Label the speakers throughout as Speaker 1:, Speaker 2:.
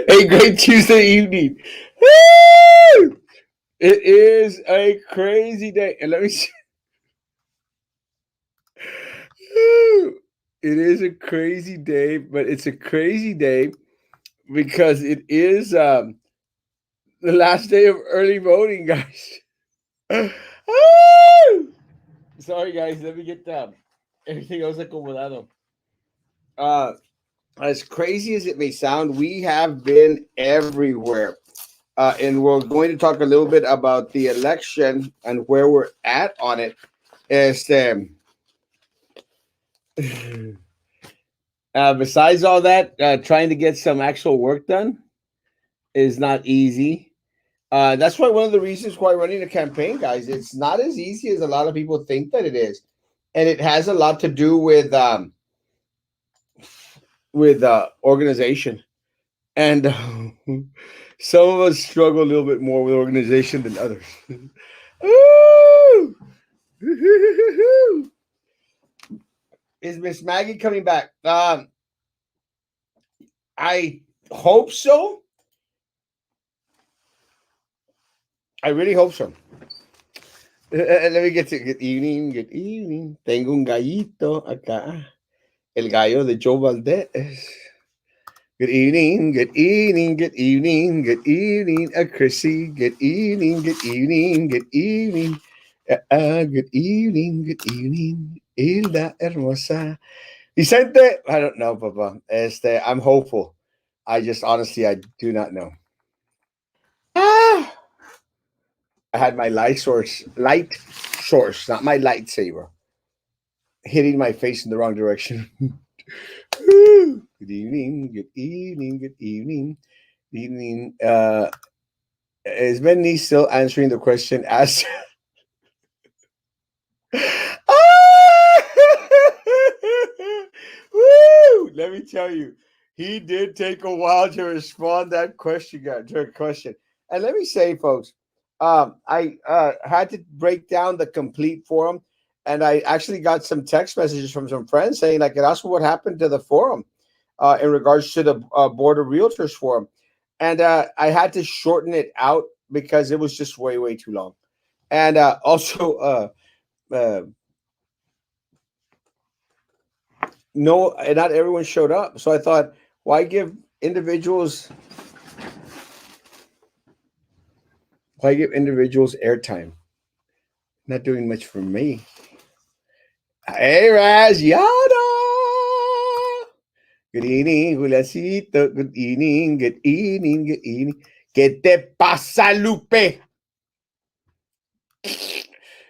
Speaker 1: A great Tuesday evening. Woo! It is a crazy day. And let me see. It is a crazy day, but it's a crazy day because it is the last day of early voting, guys. Woo! Sorry, guys. Let me get everything else acomodado. Uh, as crazy as it may sound, we have been everywhere. And we're going to talk a little bit about the election and where we're at on it. Este, besides all that, trying to get some actual work done is not easy. That's why one of the reasons why running a campaign, guys, it's not as easy as a lot of people think that it is, and it has a lot to do with organization. And some of us struggle a little bit more with organization than others. Ooh! Is Miss Maggie coming back? I hope so. I really hope so. Let me get to good evening. Good evening. Tengo un gallito acá. El gallo de Joe Valdez. Good evening. Good evening. Good evening. Good evening. Chrissy. Good evening. Good evening. Good evening. Good evening. Good evening. Hilda hermosa. Vicente, I don't know, Papa. I'm hopeful. I just honestly, I do not know. Ah, I had my light source, not my lightsaber, hitting my face in the wrong direction. Good evening, good evening, good evening, good evening. Is Benny still answering the question as? Woo! Let me tell you, he did take a while to respond that question, to a question. And let me say, folks, I had to break down the complete forum, and I actually got some text messages from some friends saying, like, that's what happened to the forum in regards to the Board of Realtors forum. And I had to shorten it out because it was just way, way too long. And also, uh, no, not everyone showed up. So I thought, why give individuals airtime? Not doing much for me. Hey, Raz, yada. Good evening, Juliacito. Good evening, good evening, good evening. ¿Qué te pasa, Lupe?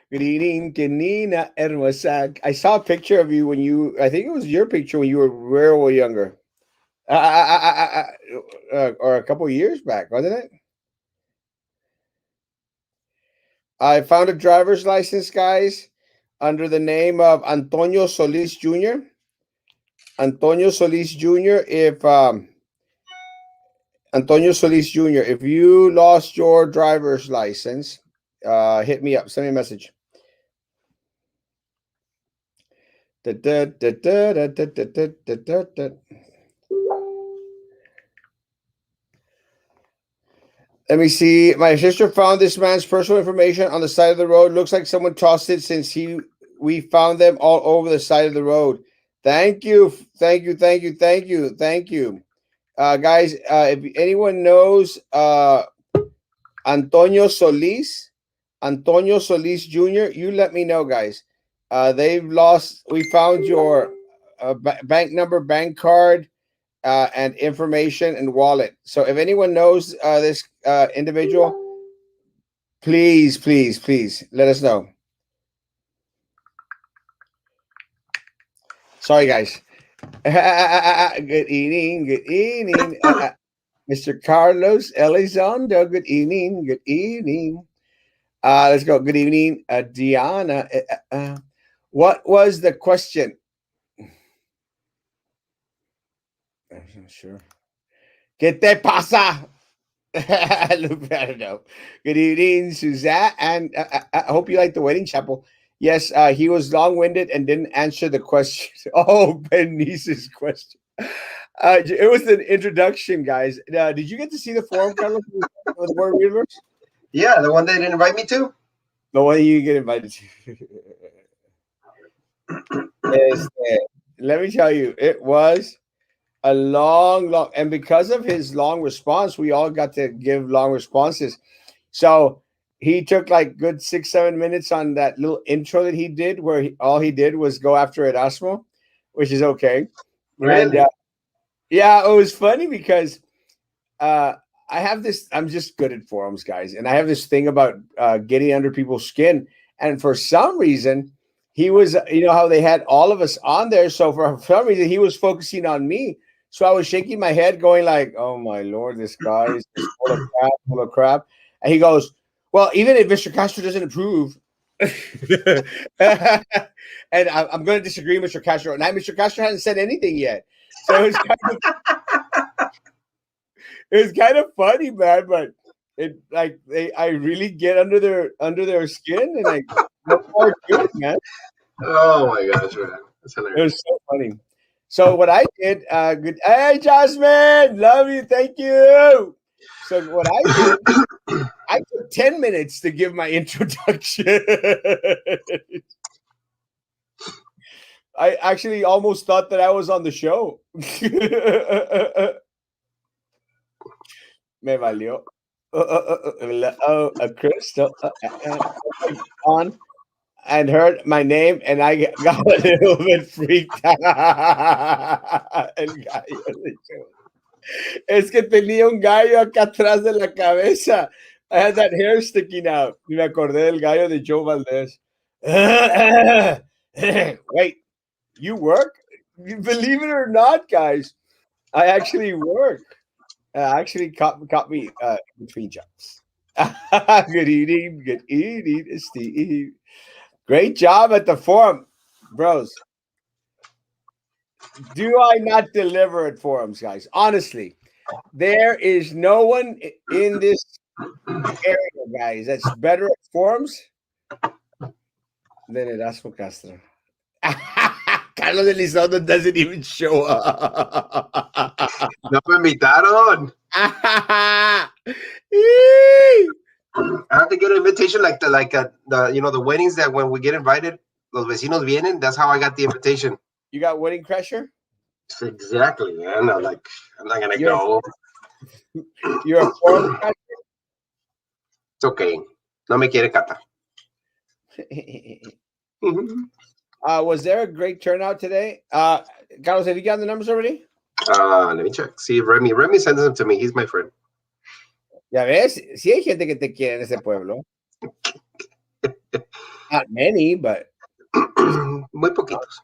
Speaker 1: Good evening, Kenina Hermosa. I saw a picture of you I think it was your picture when you were real younger. Or a couple years back, wasn't it? I found a driver's license, guys, under the name of Antonio Solis Jr. Antonio Solis Jr. If Antonio Solis Jr., if you lost your driver's license, hit me up. Send me a message. Let me see. My sister found this man's personal information on the side of the road. Looks like someone tossed it since we found them all over the side of the road. Thank you. Thank you. Thank you. Thank you. Thank you. Guys, if anyone knows Antonio Solis Jr., you let me know, guys. We found your bank number, bank card, and information and wallet. So if anyone knows this individual, please, please, please let us know. Sorry, guys. Good evening. Good evening. Mr. Carlos Elizondo. Good evening. Good evening. Let's go. Good evening, Diana. What was the question? I'm not sure. ¿Qué te pasa? I don't know. Good evening, Suzette. And I hope you like the wedding chapel. Yes, he was long winded and didn't answer the question. Oh, Benice's question. It was an introduction, guys. Did you get to see the forum, Carlos, with the Word Universe?
Speaker 2: Yeah, the one they didn't invite me to.
Speaker 1: The one you get invited to. Este, let me tell you, it was a long, and because of his long response, we all got to give long responses. So he took like good 6, 7 minutes on that little intro that he did, where all he did was go after Erasmo, which is okay. And
Speaker 2: Really?
Speaker 1: yeah, it was funny because uh, I have this. I'm just good at forums, guys, and I have this thing about getting under people's skin. And for some reason, he was. You know how they had all of us on there, so for some reason, he was focusing on me. So I was shaking my head, going like, "Oh my lord, this guy is just full of crap, full of crap." And he goes, "Well, even if Mr. Castro doesn't approve." And I'm going to disagree, Mr. Castro. And Mr. Castro hasn't said anything yet, so it was kind of funny, man. But it like I really get under their skin, and I no more to it, man.
Speaker 2: Oh my gosh, man, that's
Speaker 1: It
Speaker 2: hilarious.
Speaker 1: was so funny. So what I did, good. Hey, Jasmine, love you, thank you. So what I did, I took 10 minutes to give my introduction. I actually almost thought that I was on the show. Me valió. A crystal on and heard my name, and I got a little bit freaked out. El gallo de Joe. Es que tenía un gallo acá atrás de la cabeza. I had that hair sticking out. Y me acordé del gallo de Joe Valdez. Wait, you work? Believe it or not, guys, I actually work. Actually caught me between jobs. Good evening, Steve. Great job at the forum, bros. Do I not deliver at forums, guys? Honestly, there is no one in this area, guys, that's better at forums than Erasmo Castro. Carlos Elizondo doesn't even show up.
Speaker 2: No me invitaron. I have to get an invitation like the the weddings that when we get invited, los vecinos vienen. That's how I got the invitation.
Speaker 1: You got Wedding Crasher?
Speaker 2: Exactly, man. I'm not gonna
Speaker 1: You're
Speaker 2: go.
Speaker 1: you're a forum crasher?
Speaker 2: It's okay. No me quiere Cata.
Speaker 1: Was there a great turnout today? Carlos, have you gotten the numbers already?
Speaker 2: Let me check. See, Remy sends them to me. He's my friend.
Speaker 1: Ya ves, sí hay gente que te quiere en ese pueblo. Not many, but
Speaker 2: Muy poquitos.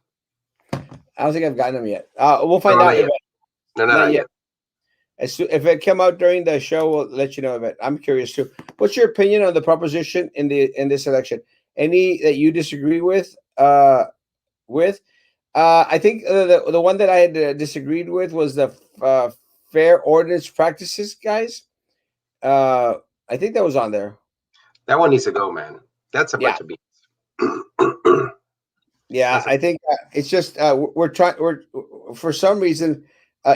Speaker 1: I don't think I've gotten them yet. We'll find
Speaker 2: No,
Speaker 1: out.
Speaker 2: not yet. No, not yet.
Speaker 1: If it come out during the show, we'll let you know of it. I'm curious too. What's your opinion on the proposition in this election? Any that you disagree with? With I think the one that I had disagreed with was the fair ordinance practices, guys. I think that was on there.
Speaker 2: That one needs to go, man. That's a
Speaker 1: Yeah.
Speaker 2: bunch of beats.
Speaker 1: Yeah, I think it's just we're trying. We're for some reason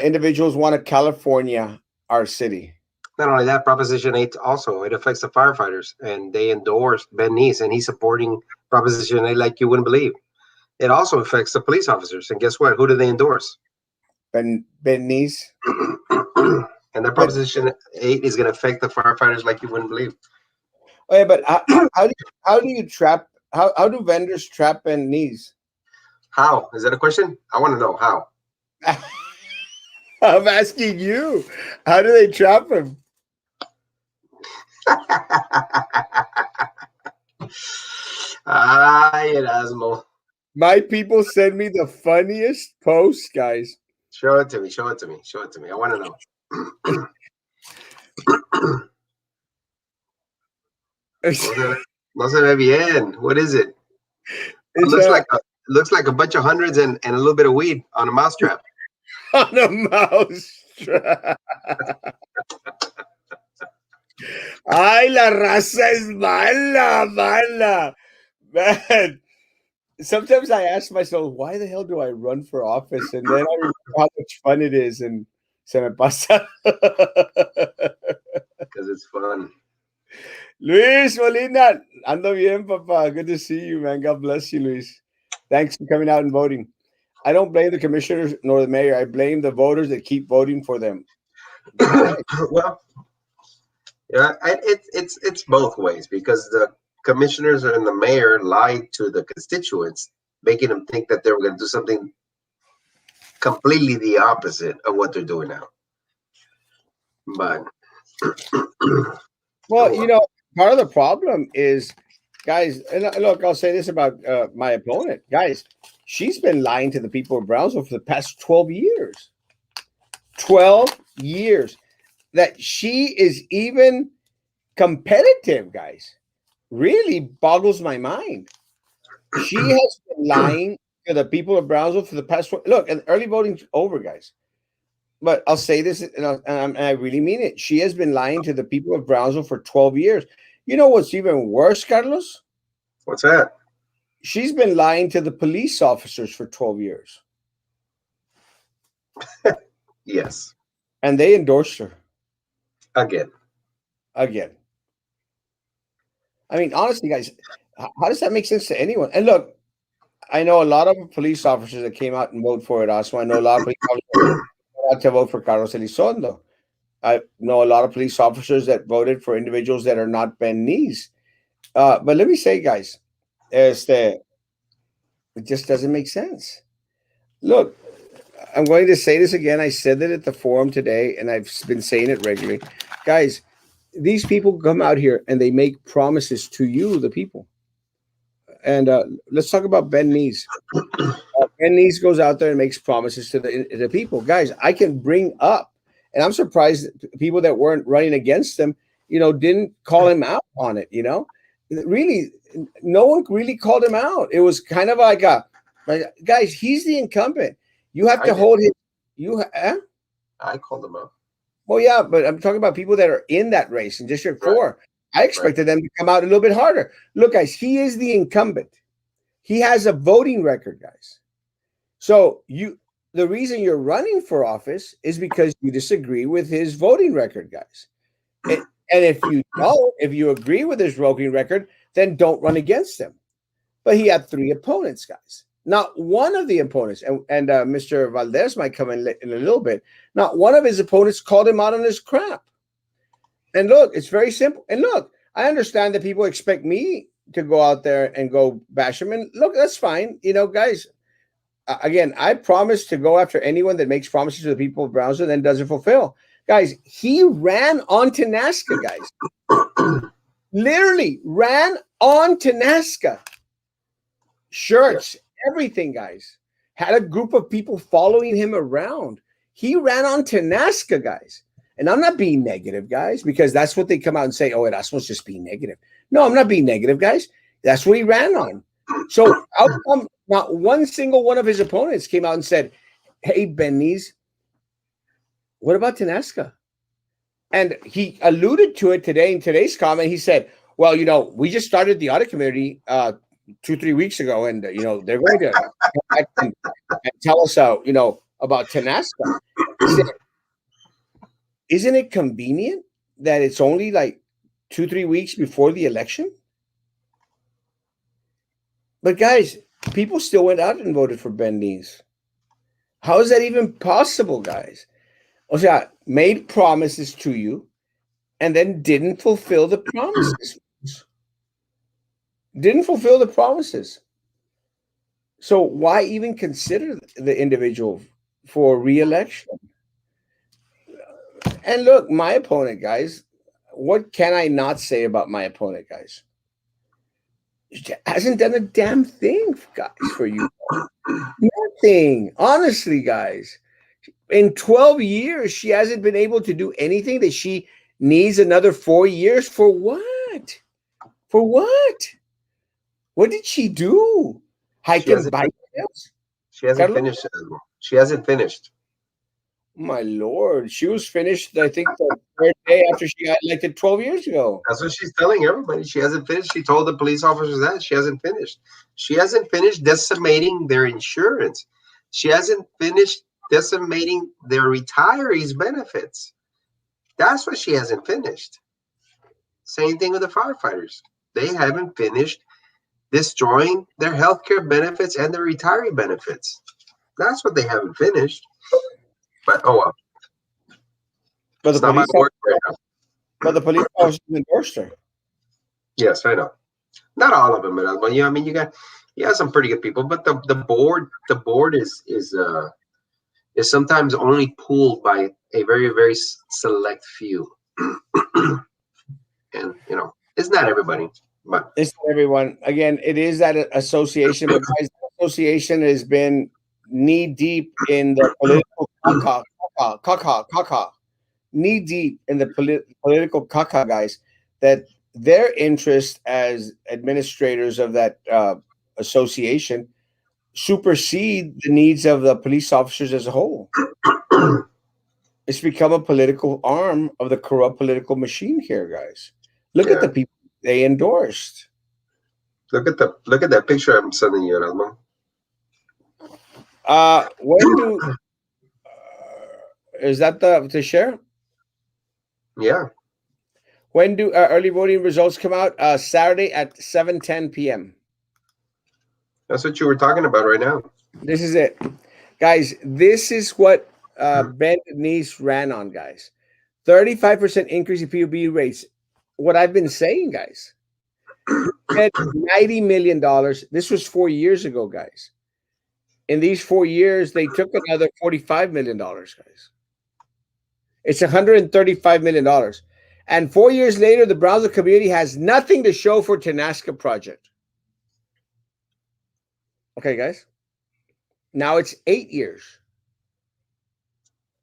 Speaker 1: individuals want to California our city.
Speaker 2: Not only that, Proposition 8 also it affects the firefighters, and they endorsed Ben Neese, and he's supporting Proposition 8 like you wouldn't believe. It also affects the police officers, and guess what? Who do they endorse?
Speaker 1: Ben Neese.
Speaker 2: And that Proposition 8 is going to affect the firefighters like you wouldn't believe.
Speaker 1: Okay, but how do you trap? How do vendors trap Ben Neese?
Speaker 2: How is that a question? I want to know how.
Speaker 1: I'm asking you. How do they trap him?
Speaker 2: Ay, Erasmo.
Speaker 1: My people send me the funniest posts, guys.
Speaker 2: Show it to me. Show it to me. Show it to me. I want to know. No se ve bien. What is it? It looks like a bunch of hundreds and a little bit of weed on a mousetrap.
Speaker 1: On a mousetrap. Ay, la raza es mala. Man, sometimes I ask myself, why the hell do I run for office? And then how much fun it is, and se me pasa.
Speaker 2: because it's fun.
Speaker 1: Luis Molina, ando bien, papa. Good to see you, man. God bless you, Luis. Thanks for coming out and voting. I don't blame the commissioners nor the mayor. I blame the voters that keep voting for them. Guys,
Speaker 2: Well, yeah, it's both ways because the commissioners and the mayor lied to the constituents, making them think that they were going to do something completely the opposite of what they're doing now. But oh
Speaker 1: well,
Speaker 2: well.
Speaker 1: part of the problem is, guys, and look, I'll say this about my opponent. Guys, she's been lying to the people of Brownsville for the past 12 years. 12 years. That she is even competitive, guys, really boggles my mind. She has been lying to the people of Brownsville for the past. Look, and early voting's over, guys. But I'll say this, and I really mean it. She has been lying to the people of Brownsville for 12 years. You know what's even worse, Carlos?
Speaker 2: What's that?
Speaker 1: She's been lying to the police officers for 12 years,
Speaker 2: Yes.
Speaker 1: and they endorsed her
Speaker 2: Again.
Speaker 1: again. I mean, honestly, guys, how does that make sense to anyone? And look, I know a lot of police officers that came out and voted for Erasmo. I know a lot of police officers that out to vote for Carlos Elizondo. I know a lot of police officers that voted for individuals that are not Beninese. But let me say, guys, it just doesn't make sense. Look, I'm going to say this again. I said it at the forum today, and I've been saying it regularly. Guys, these people come out here and they make promises to you, the people. And let's talk about Ben Nees. Ben Nees goes out there and makes promises to the people. Guys, I can bring up, and I'm surprised that people that weren't running against him, didn't call him out on it. Really, no one really called him out. It was kind of like, guys, he's the incumbent. You have
Speaker 2: I
Speaker 1: to
Speaker 2: did.
Speaker 1: hold him. You,
Speaker 2: I called them out.
Speaker 1: well, yeah, but I'm talking about people that are in that race in District
Speaker 2: Right.
Speaker 1: 4. I expected them to come out a little bit harder. Look, guys, he is the incumbent. He has a voting record, guys. So the reason you're running for office is because you disagree with his voting record, guys. And if you don't, if you agree with his voting record, then don't run against him. But he had 3 opponents, guys. Not one of the opponents, and Mr. Valdez might come in a little bit. Not one of his opponents called him out on his crap. And look, it's very simple. And look, I understand that people expect me to go out there and go bash him. And look, that's fine. Guys, again, I promise to go after anyone that makes promises to the people of Brownsville and doesn't fulfill. Guys, he ran onto NASCA, guys. Literally ran onto NASCA. Shirts, everything, guys. Had a group of people following him around. He ran onto NASCA, guys. And I'm not being negative, guys, because that's what they come out and say, oh, Erasmo's just being negative. No, I'm not being negative, guys. That's what he ran on. So how come not one single one of his opponents came out and said, hey, Benny's, what about Tenasca? And he alluded to it today in today's comment. He said, well, we just started the audit committee 2-3 weeks ago, and, they're going to come back and tell us, about Tenasca. He said, isn't it convenient that it's only like 2-3 weeks before the election? But guys, people still went out and voted for Ben Nees. How is that even possible, guys? O sea, made promises to you and then didn't fulfill the promises. Didn't fulfill the promises. So why even consider the individual for re-election? And look, my opponent, guys, what can I not say about my opponent, guys? She hasn't done a damn thing, guys, for you. Nothing. Honestly, guys. In 12 years, she hasn't been able to do anything that she needs another 4 years. For what? For what? What did she do?
Speaker 2: She
Speaker 1: Hiking
Speaker 2: hasn't.
Speaker 1: bikes?
Speaker 2: She hasn't finished. She hasn't finished.
Speaker 1: My Lord. She was finished, I think, the 3rd day after she got elected 12 years ago.
Speaker 2: That's what she's telling everybody. She hasn't finished. She told the police officers that she hasn't finished. She hasn't finished decimating their insurance. She hasn't finished decimating their retirees' benefits. That's what she hasn't finished. Same thing with the firefighters. They haven't finished destroying their health care benefits and their retiree benefits. That's what they haven't finished. But oh well,
Speaker 1: But the
Speaker 2: it's not my
Speaker 1: police,
Speaker 2: work right now.
Speaker 1: but the police officers endorsed her.
Speaker 2: Yes, I know. Not all of them, but yeah, I mean you got some pretty good people, but the board is sometimes only pulled by a very select few, and it's not everybody, but
Speaker 1: It's everyone. Again, it is that association, but guys, the association has been knee deep in the political caca, knee deep in the political caca, guys. That their interest as administrators of that association supersede the needs of the police officers as a whole. It's become a political arm of the corrupt political machine here, guys. Look at
Speaker 2: yeah.
Speaker 1: the people they endorsed.
Speaker 2: Look at that picture I'm sending you, Erasmo.
Speaker 1: When do is that the to share?
Speaker 2: Yeah,
Speaker 1: When do early voting results come out? Saturday at 7:10 p.m.
Speaker 2: that's what you were talking about right now.
Speaker 1: This is it, guys. This is what Ben Nice ran on, guys. 35% increase in PUB rates. What I've been saying, guys. He said $90 million. This was 4 years ago, guys. In these 4 years, they took another $45 million, guys. It's $135 million. And 4 years later, the browser community has nothing to show for Tanaska project. Okay, guys. Now it's 8 years.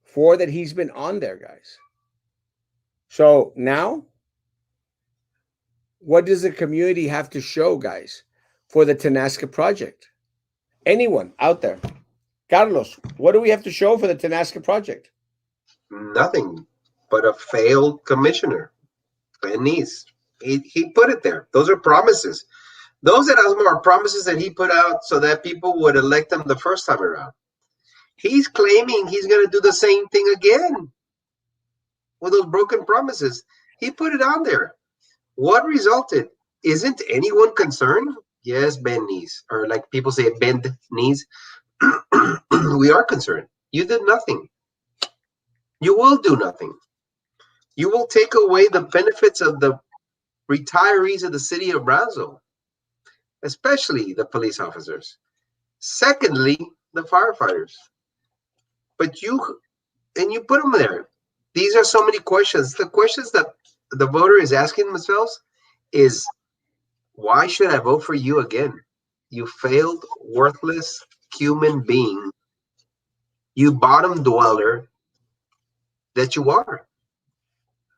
Speaker 1: 4 that he's been on there, guys. So now, what does the community have to show, guys, for the Tanaska project? Anyone out there? Carlos, what do we have to show for the Tanaska project?
Speaker 2: Nothing but a failed commissioner, Venice. He put it there. Those are promises. Those that are promises that he put out so that people would elect him the first time around. He's claiming he's going to do the same thing again with those broken promises. He put it on there. What resulted? Isn't anyone concerned? Yes, bend knees, or like people say, bend knees. We are concerned. You did nothing. You will do nothing. You will take away the benefits of the retirees of the city of Brownsville, especially the police officers. Secondly, the firefighters. But you put them there. These are so many questions. The questions that the voter is asking themselves is, why should I vote for you again? You failed, worthless human being. You bottom dweller that you are.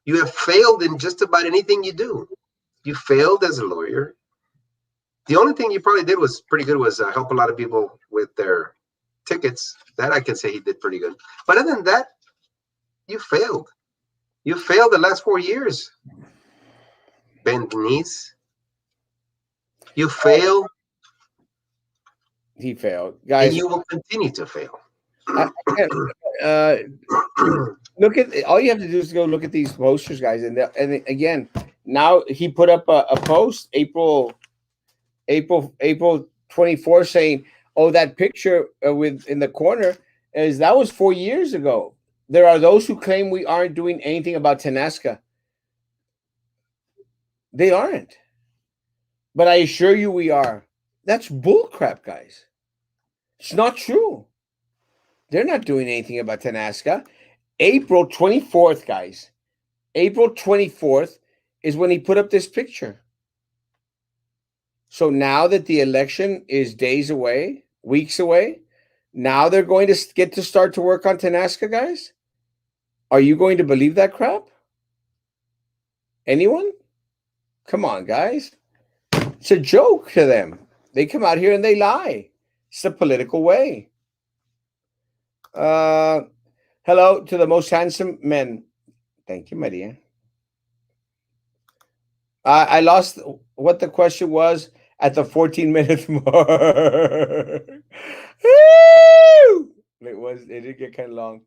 Speaker 2: You have failed in just about anything you do. You failed as a lawyer. The only thing you probably did was pretty good was help a lot of people with their tickets. That I can say he did pretty good. But other than that, you failed. You failed the last 4 years. Bend knees. You fail,
Speaker 1: He failed,
Speaker 2: and
Speaker 1: guys.
Speaker 2: you will continue to fail.
Speaker 1: I look at all you have to do is go look at these posters, guys, and again, now he put up a post April 24th saying, "Oh, that picture with in the corner is that was 4 years ago." There are those who claim we aren't doing anything about Tanaska. They aren't, but I assure you, we are. That's bullcrap, guys. It's not true. They're not doing anything about Tanaska. April 24th, guys. April 24th is when he put up this picture. So now that the election is days away, weeks away, now they're going to get to start to work on Tanaska, guys? Are you going to believe that crap? Anyone? Come on, guys. It's a joke to them. They come out here and they lie. It's the political way. Hello to the most handsome men. Thank you, Maria. I lost what the question was at the 14-minute mark. Woo! It did get kind of long.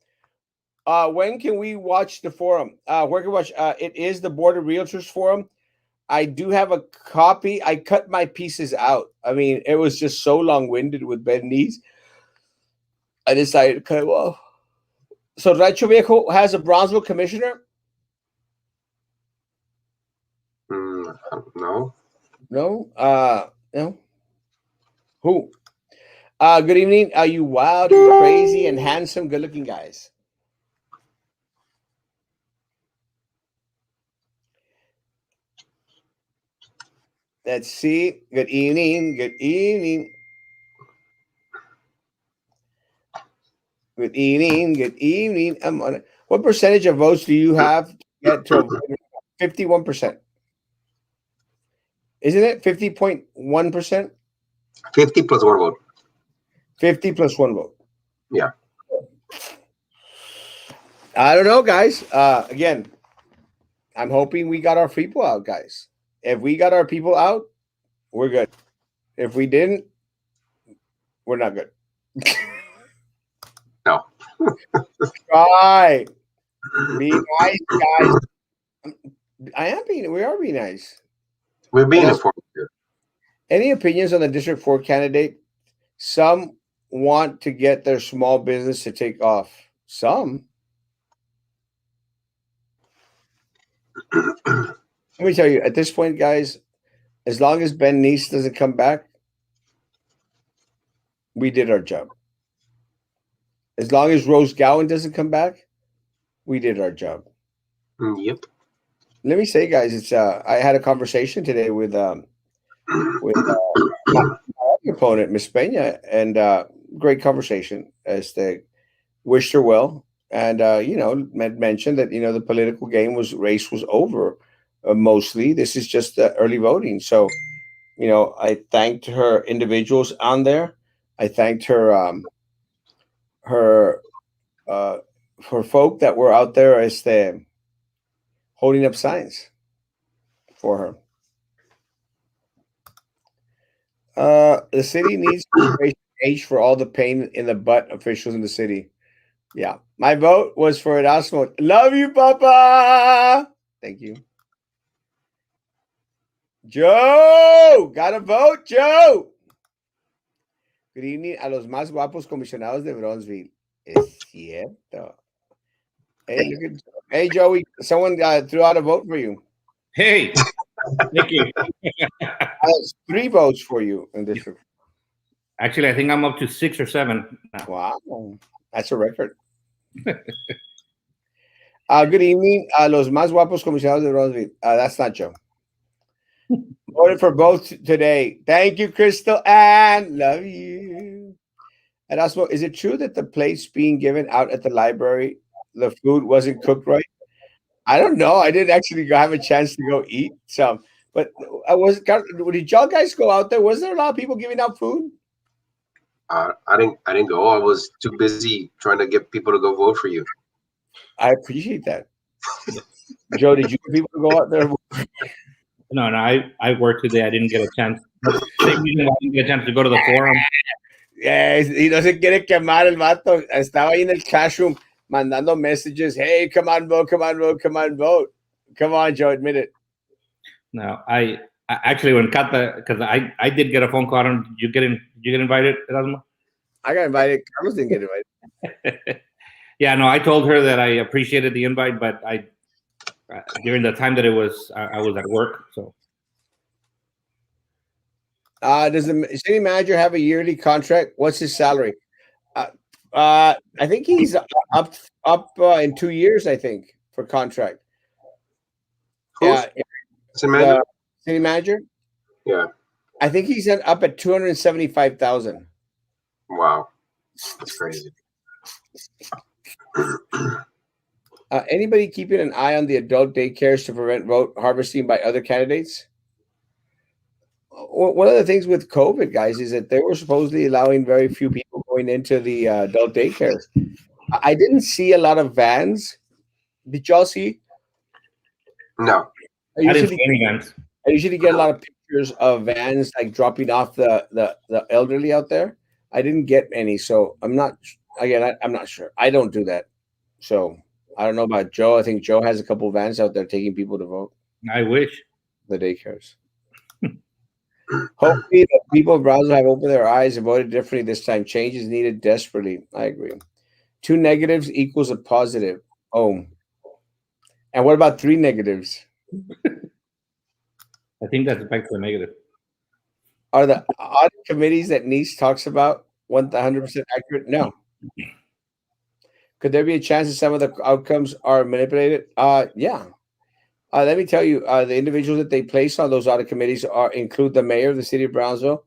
Speaker 1: When can we watch the forum? Where can we watch? It is the Board of Realtors forum. I do have a copy. I cut my pieces out. I mean, it was just so long winded with Ben Nees. I decided to cut it off. So Rancho Viejo has a Bronzeville commissioner?
Speaker 2: No.
Speaker 1: No. No. Who? Good evening. Are you wild and crazy and handsome, good looking guys? Let's see. Good evening. Good evening. Good evening. Good evening. I'm on it. What percentage of votes do you have to get to avoid 51%? Isn't it 50.1%?
Speaker 2: 50 plus one vote.
Speaker 1: 50 plus one vote.
Speaker 2: Yeah.
Speaker 1: I don't know, guys. Again, I'm hoping we got our people out, guys. If we got our people out, we're good. If we didn't, we're not good.
Speaker 2: No.
Speaker 1: Try. Be nice, guys. I am being. We are being nice.
Speaker 2: We're being informed here.
Speaker 1: Any opinions on the District 4 candidate? Some want to get their small business to take off. Some. Let me tell you, at this point, guys, as long as Ben Neese doesn't come back, we did our job. As long as Rose Gowan doesn't come back, we did our job.
Speaker 2: Yep.
Speaker 1: Let me say, guys, it's I had a conversation today with my opponent, Miss Pena, and great conversation. As they wished her well, and mentioned that the political race was over. Mostly, this is just early voting. So, I thanked her individuals on there. I thanked her for folk that were out there as the holding up signs for her. The city needs to raise age for all the pain in the butt officials in the city. Yeah. My vote was for Erasmo. Love you, Papa. Thank you. Joe, got a vote, Joe. Good evening a los más guapos comisionados de Bronzeville. Es cierto. Hey, Joey, someone threw out a vote for you.
Speaker 3: Hey, thank you.
Speaker 1: 3 votes for you in this.
Speaker 3: Actually, I think I'm up to 6 or 7 now.
Speaker 1: Wow, that's a record. Good evening a los más guapos comisionados de Bronzeville. That's not Joe. Voted for both today. Thank you, Crystal Ann. Love you. And also, is it true that the plates being given out at the library, the food wasn't cooked right? I don't know. I didn't actually have a chance to go eat some. But did y'all guys go out there? Was there a lot of people giving out food?
Speaker 2: I didn't go. I was too busy trying to get people to go vote for you.
Speaker 1: I appreciate that. Joe, did you get people to go out there?
Speaker 3: No, I worked today. I didn't get a chance. Same reason why I didn't get a chance to go to the forum.
Speaker 1: Yes, y no se quiere quemar el vato. Estaba ahí en el classroom mandando messages. Hey, come on, vote, come on, vote, come on, vote. Come on, Joe, admit it.
Speaker 3: No, I actually when Kata, because I did get a phone call. Did you get invited, Erasmo?
Speaker 1: I got invited. Carlos didn't get invited.
Speaker 3: Yeah, no, I told her that I appreciated the invite, but during the time that it was, I was at work. So,
Speaker 1: does the city manager have a yearly contract? What's his salary? I think he's up in 2 years. I think for contract.
Speaker 2: Who's
Speaker 1: City manager?
Speaker 2: Yeah.
Speaker 1: I think he's up at 275,000.
Speaker 2: Wow, that's crazy.
Speaker 1: Anybody keeping an eye on the adult daycares to prevent vote harvesting by other candidates? One of the things with COVID, guys, is that they were supposedly allowing very few people going into the adult daycares. I didn't see a lot of vans. Did y'all see?
Speaker 2: No.
Speaker 3: I didn't see any vans.
Speaker 1: I usually get a lot of pictures of vans like dropping off the elderly out there. I didn't get any, so I'm not. again, I'm not sure. I don't do that. So I don't know about Joe. I think Joe has a couple of vans out there taking people to vote.
Speaker 3: I wish.
Speaker 1: The daycares. Hopefully, the people of Brownsville have opened their eyes and voted differently this time. Change is needed desperately. I agree. Two negatives equals a positive. Oh, and what about three negatives?
Speaker 3: I think that's back to the negative.
Speaker 1: Are the audit committees that Nice talks about 100% accurate? No. Could there be a chance that some of the outcomes are manipulated? Yeah. Let me tell you, the individuals that they place on those audit committees include the mayor of the city of Brownsville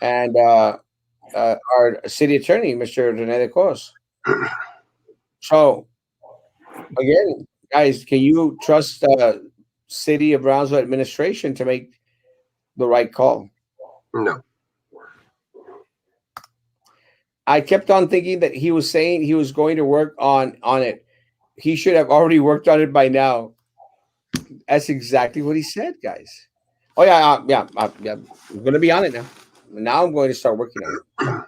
Speaker 1: and our city attorney, Mr. Rene de Cos. So, again, guys, can you trust the city of Brownsville administration to make the right call?
Speaker 2: No.
Speaker 1: I kept on thinking that he was saying he was going to work on it. He should have already worked on it by now. That's exactly what he said, guys. Oh yeah, yeah. I'm going to be on it now. Now I'm going to start working on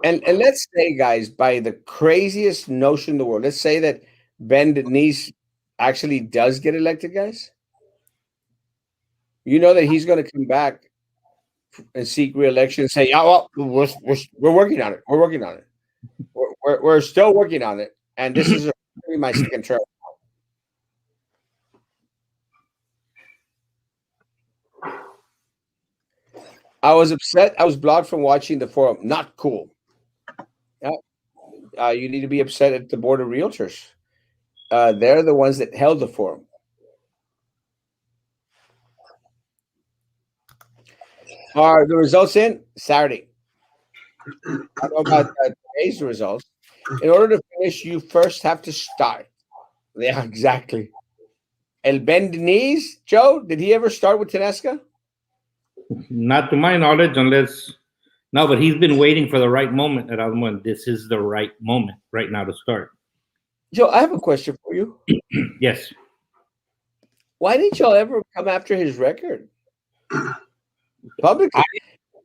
Speaker 1: it. And let's say, guys, by the craziest notion in the world, let's say that Ben Denise actually does get elected, guys. You know that he's going to come back and seek re-election and say, "Yeah, well, we're working on it. We're working on it. We're still working on it." And this is my second term. I was upset. I was blocked from watching the forum. Not cool. Yeah. You need to be upset at the board of realtors. They're the ones that held the forum. Are the results in Saturday? I don't know about today's results. In order to finish, you first have to start. Yeah, exactly. El bend knees, Joe. Did he ever start with Tenesca?
Speaker 3: Not to my knowledge, unless no, but he's been waiting for the right moment. And this is the right moment right now to start.
Speaker 1: Joe, I have a question for you.
Speaker 3: Yes.
Speaker 1: Why didn't y'all ever come after his record publicly?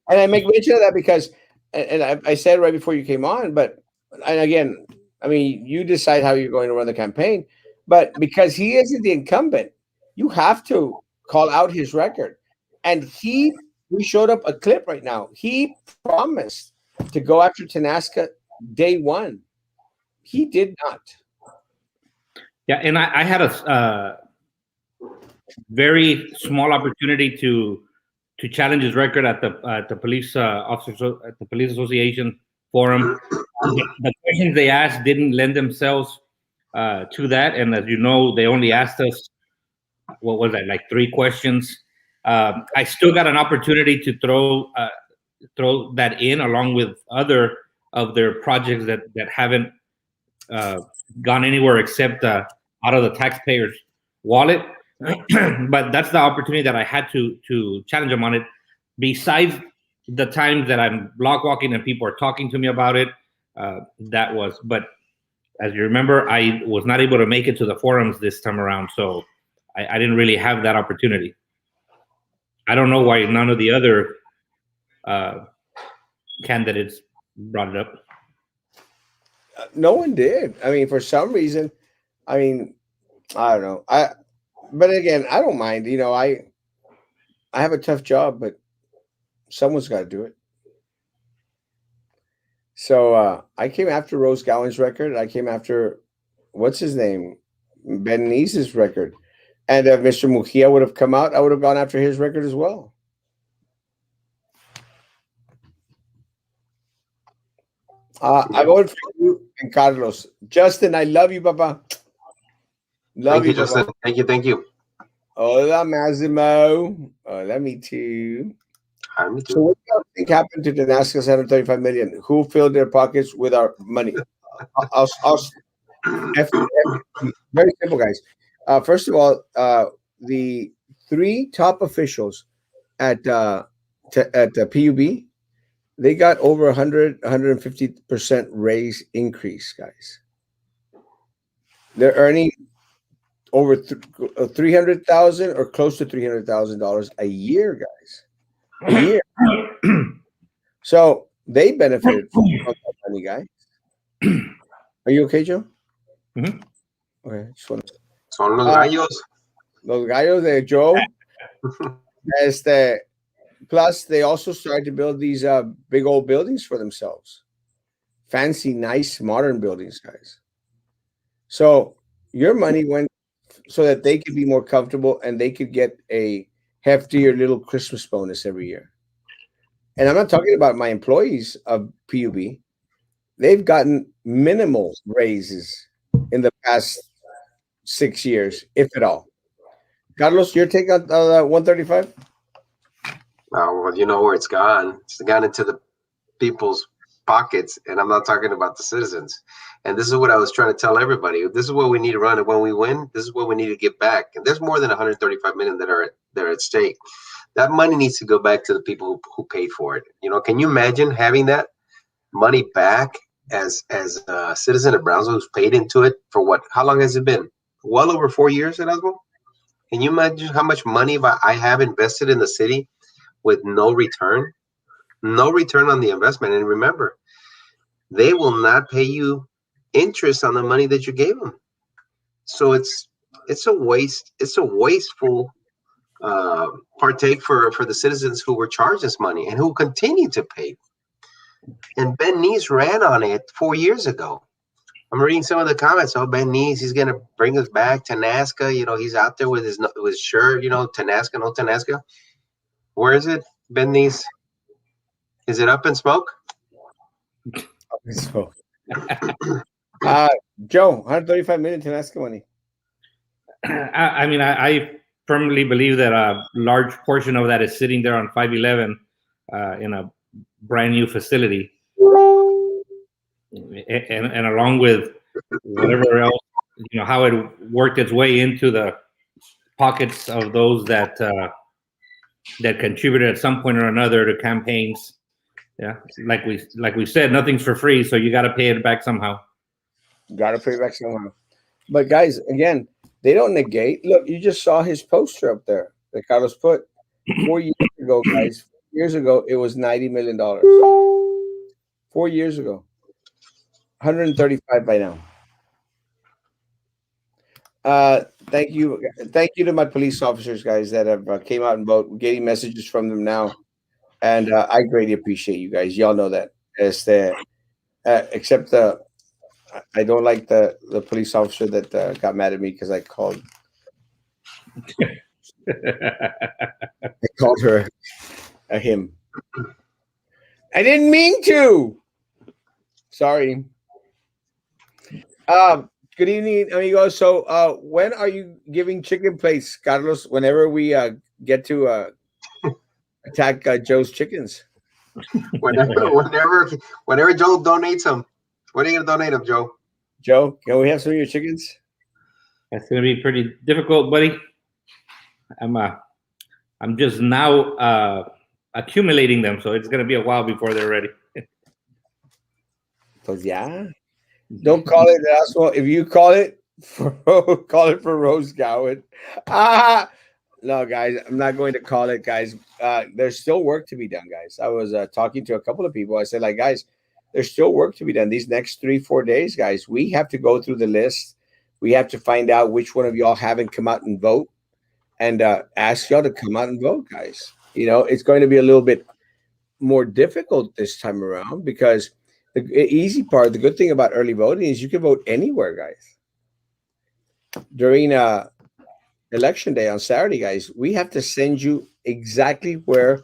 Speaker 1: And I make mention of that because, and I said right before you came on, but, and again, I mean, you decide how you're going to run the campaign, but because he isn't the incumbent, you have to call out his record. And we showed up a clip right now. He promised to go after Tenaska day one. He did not.
Speaker 3: Yeah, and I had a very small opportunity to challenge his record at the police officers at the police association forum. The questions they asked didn't lend themselves to that, and as you know, they only asked us what was that, like 3 questions. I still got an opportunity to throw that in along with other of their projects that haven't gone anywhere except out of the taxpayers' wallet. But that's the opportunity that I had to challenge them on it. Besides the times that I'm block walking and people are talking to me about it, but as you remember, I was not able to make it to the forums this time around, so I didn't really have that opportunity. I don't know why none of the other candidates brought it up.
Speaker 1: No one did. I mean, for some reason, I mean, I don't know. But again, I don't mind. You know, I have a tough job, but someone's got to do it. So I came after Rose Gowan's record. I came after what's his name, Ben Neese's record, and if Mr. Mujia would have come out, I would have gone after his record as well. I voted for you and Carlos. Justin, I love you, Papa.
Speaker 2: Thank you, Justin. Thank you.
Speaker 1: Hola, Massimo. Hola, me too.
Speaker 2: Hi, me too.
Speaker 1: So what do you think happened to Damascus 135 million? Who filled their pockets with our money? I'll very simple, guys. First of all, the 3 top officials at the PUB, they got over 150% raise increase, guys. They're earning over $300,000 or close to $300,000 a year, guys. A year. So They benefited from that money, guy. Are you okay, Joe?
Speaker 3: Mhm.
Speaker 1: Okay, just want
Speaker 2: Son los
Speaker 1: uh,
Speaker 2: gallos.
Speaker 1: los gallos de Joe. Este, plus, they also started to build these big old buildings for themselves, fancy, nice, modern buildings, guys. So your money went so that they could be more comfortable and they could get a heftier little Christmas bonus every year. And I'm not talking about my employees of PUB. They've gotten minimal raises in the past 6 years, if at all. Carlos, your take on 135?
Speaker 2: Well, you know where it's gone. It's gone into the people's pockets, and I'm not talking about the citizens. And this is what I was trying to tell everybody. This is what we need to run, and when we win, this is what we need to get back. And there's more than 135 million that are at stake. That money needs to go back to the people who paid for it. You know, can you imagine having that money back as a citizen of Brownsville who's paid into it for what? How long has it been? Well over 4 years, Erasmo. Can you imagine how much money I have invested in the city with no return? No return on the investment. And remember, they will not pay you interest on the money that you gave them. So it's a waste. It's a wasteful partake for the citizens who were charged this money and who continue to pay. And Ben Neese ran on it 4 years ago. I'm reading some of the comments. Oh, Ben Neese, he's going to bring us back to Nazca. You know, he's out there with his shirt. You know, Tanasca, no Tanasca. Where is it, Ben Neese? Is it up in smoke?
Speaker 1: So, Joe, 135 million Tabasco money.
Speaker 3: I mean, I firmly believe that a large portion of that is sitting there on 511 in a brand new facility, and along with whatever else, you know, how it worked its way into the pockets of those that contributed at some point or another to campaigns. Yeah, like we said, nothing's for free, so you got to pay it back somehow.
Speaker 1: Got to pay back somehow. But guys, again, they don't negate. Look, you just saw his poster up there that Carlos put 4 years ago, guys. 4 years ago, it was $90 million. 4 years ago, 135 by now. Thank you to my police officers, guys, that have came out and vote. We're getting messages from them now, and I greatly appreciate you guys. Y'all know that. Except I don't like the police officer that got mad at me because I called her a him. I didn't mean to. Sorry. Good evening, amigos. So, when are you giving chicken plates, Carlos? Whenever we get to attack Joe's chickens.
Speaker 2: Whenever Joe donates them. When are you gonna donate them, Joe?
Speaker 1: Joe, can we have some of your chickens?
Speaker 3: That's going to be pretty difficult, buddy. I'm just now accumulating them, so it's going to be a while before they're ready.
Speaker 1: Pues yeah. Don't call it Erasmo. If you call it for Rose Gowan. No, guys, I'm not going to call it, guys. There's still work to be done, guys. I was talking to a couple of people. I said, like, guys, there's still work to be done. These next 3-4 days, guys, we have to go through the list. We have to find out which one of y'all haven't come out and vote, and ask y'all to come out and vote, guys. You know, it's going to be a little bit more difficult this time around because the easy part, the good thing about early voting is you can vote anywhere, guys. During election day on Saturday, guys, we have to send you exactly where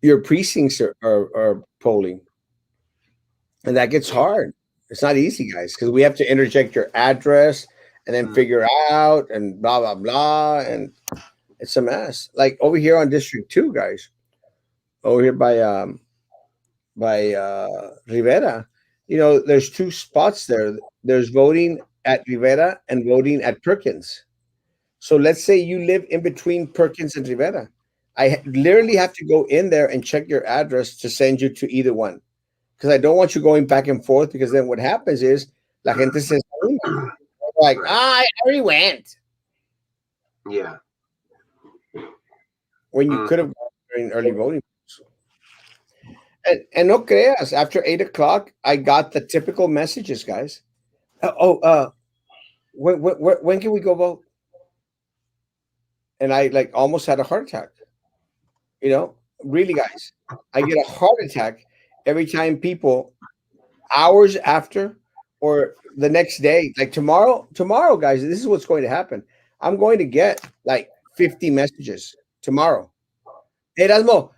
Speaker 1: your precincts are polling. And that gets hard. It's not easy, guys, because we have to interject your address and then figure out and blah, blah, blah. And it's a mess. Like over here on District 2, guys, over here by Rivera, you know, there's two spots there. There's voting at Rivera and voting at Perkins. So let's say you live in between Perkins and Rivera. I literally have to go in there and check your address to send you to either one. Because I don't want you going back and forth, because then what happens is la gente says, like, I already went.
Speaker 2: Yeah.
Speaker 1: When you could have gone during early voting. And no creas, after 8 o'clock, I got the typical messages, guys. When can we go vote? And I like almost had a heart attack. You know, really, guys, I get a heart attack every time people hours after or the next day, like tomorrow, guys, this is what's going to happen. I'm going to get like 50 messages tomorrow. Erasmo,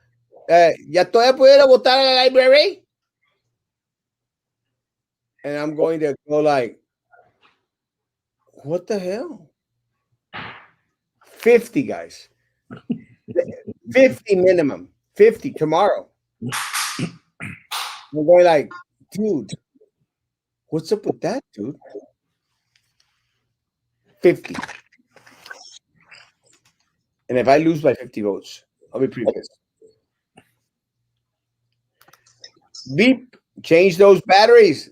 Speaker 1: ya todavía puedo ir a votar a la library? And I'm going to go like, what the hell? 50 guys. 50 minimum. 50 tomorrow. I'm going like, dude, what's up with that, dude? 50. And if I lose by 50 votes, I'll be pretty pissed. Beep, change those batteries.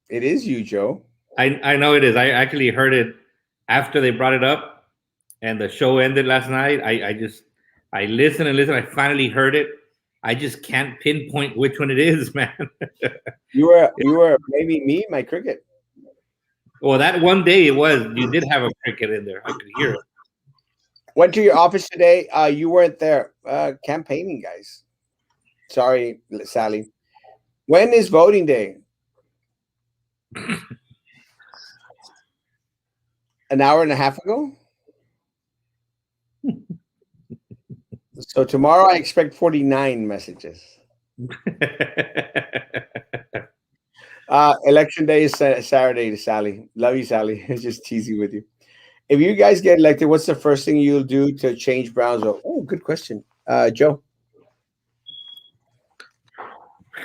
Speaker 1: It is you, Joe.
Speaker 3: I know it is. I actually heard it after they brought it up, and the show ended last night. I listened and listened. I finally heard it. I just can't pinpoint which one it is, man.
Speaker 1: You were maybe me, my cricket.
Speaker 3: Well, that one day it was. You did have a cricket in there. I could hear it.
Speaker 1: Went to your office today. You weren't there. Campaigning, guys. Sorry, Sally. When is voting day? An hour and a half ago? So tomorrow I expect 49 messages. Election day is Saturday, Sally. Love you, Sally. It's just teasing with you. If you guys get elected, what's the first thing you'll do to change Brownsville? Oh, good question. Joe.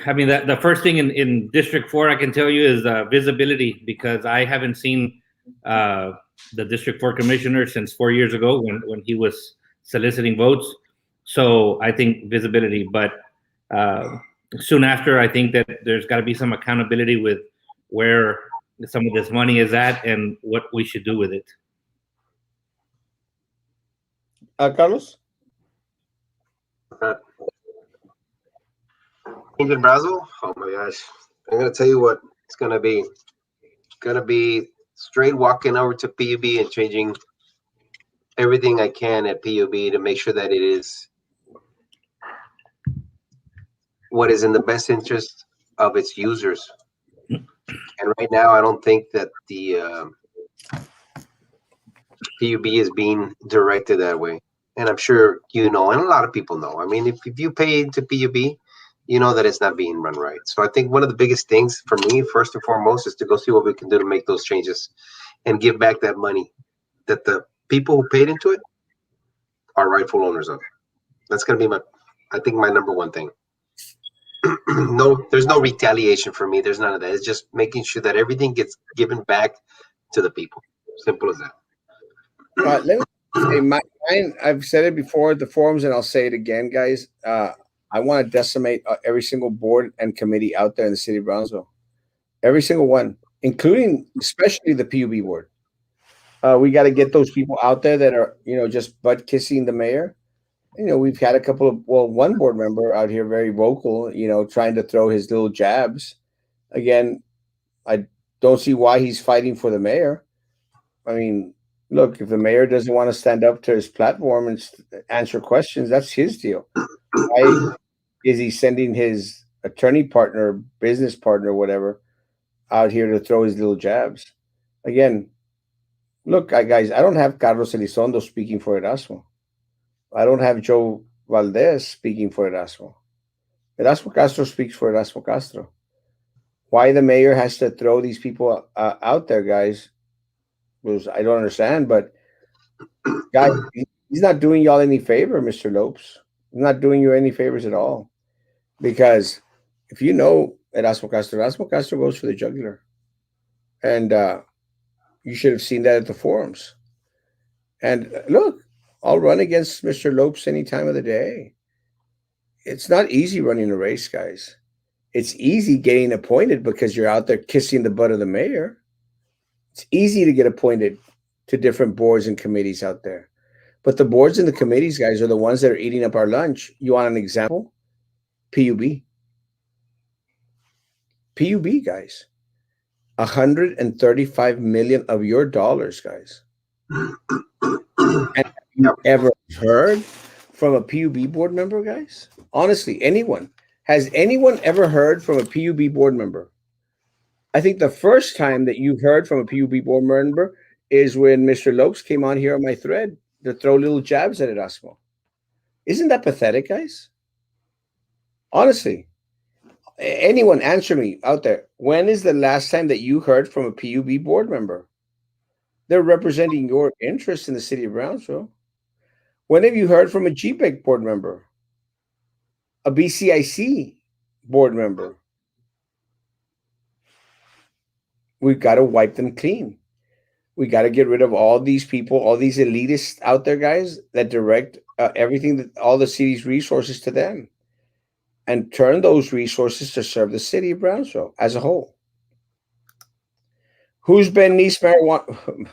Speaker 3: I mean, the first thing in District 4 I can tell you is visibility, because I haven't seen the District 4 commissioner since 4 years ago when he was soliciting votes. So I think visibility, but soon after, I think that there's got to be some accountability with where some of this money is at and what we should do with it.
Speaker 1: Carlos?
Speaker 2: In Brazil? Oh my gosh. I'm gonna tell you what it's gonna be. Gonna be straight walking over to PUB and changing everything I can at PUB to make sure that it is what is in the best interest of its users. And right now, I don't think that the PUB is being directed that way. And I'm sure you know, and a lot of people know. I mean, if you pay into PUB, you know that it's not being run right. So I think one of the biggest things for me, first and foremost, is to go see what we can do to make those changes and give back that money that the people who paid into it are rightful owners of. That's going to be my number one thing. No, there's no retaliation for me. There's none of that. It's just making sure that everything gets given back to the people. Simple as that.
Speaker 1: Let me say mine. I've said it before at the forums, and I'll say it again, guys. I want to decimate every single board and committee out there in the city of Brownsville. Every single one, including especially the PUB board. We got to get those people out there that are, just butt kissing the mayor. We've had a couple of, one board member out here very vocal, trying to throw his little jabs. Again, I don't see why he's fighting for the mayor. I mean, look, if the mayor doesn't want to stand up to his platform and answer questions, that's his deal. Why is he sending his attorney partner, business partner, whatever, out here to throw his little jabs? Again, look, guys, I don't have Carlos Elizondo speaking for Erasmo. I don't have Joe Valdez speaking for Erasmo. Erasmo Castro speaks for Erasmo Castro. Why the mayor has to throw these people out there, guys, I don't understand. But, guys, he's not doing y'all any favor, Mr. Lopes. He's not doing you any favors at all. Because if you know Erasmo Castro goes for the jugular. And you should have seen that at the forums. And look, I'll run against Mr. Lopes any time of the day. It's not easy running a race, guys. It's easy getting appointed because you're out there kissing the butt of the mayor. It's easy to get appointed to different boards and committees out there. But the boards and the committees, guys, are the ones that are eating up our lunch. You want an example? PUB. PUB, guys. 135 million of your dollars, guys. And have
Speaker 2: Yep.
Speaker 1: you ever heard from a PUB board member, guys? Honestly, anyone. Has anyone ever heard from a PUB board member? I think the first time that you heard from a PUB board member is when Mr. Lopes came on here on my thread to throw little jabs at Erasmo. Isn't that pathetic, guys? Honestly, anyone answer me out there. When is the last time that you heard from a PUB board member? They're representing your interest in the city of Brownsville. When have you heard from a GPEC board member? A BCIC board member? We've got to wipe them clean. We got to get rid of all these people, all these elitists out there, guys, that direct everything, that all the city's resources to them, and turn those resources to serve the city of Brownsville as a whole. Who's Ben Nice marijuana?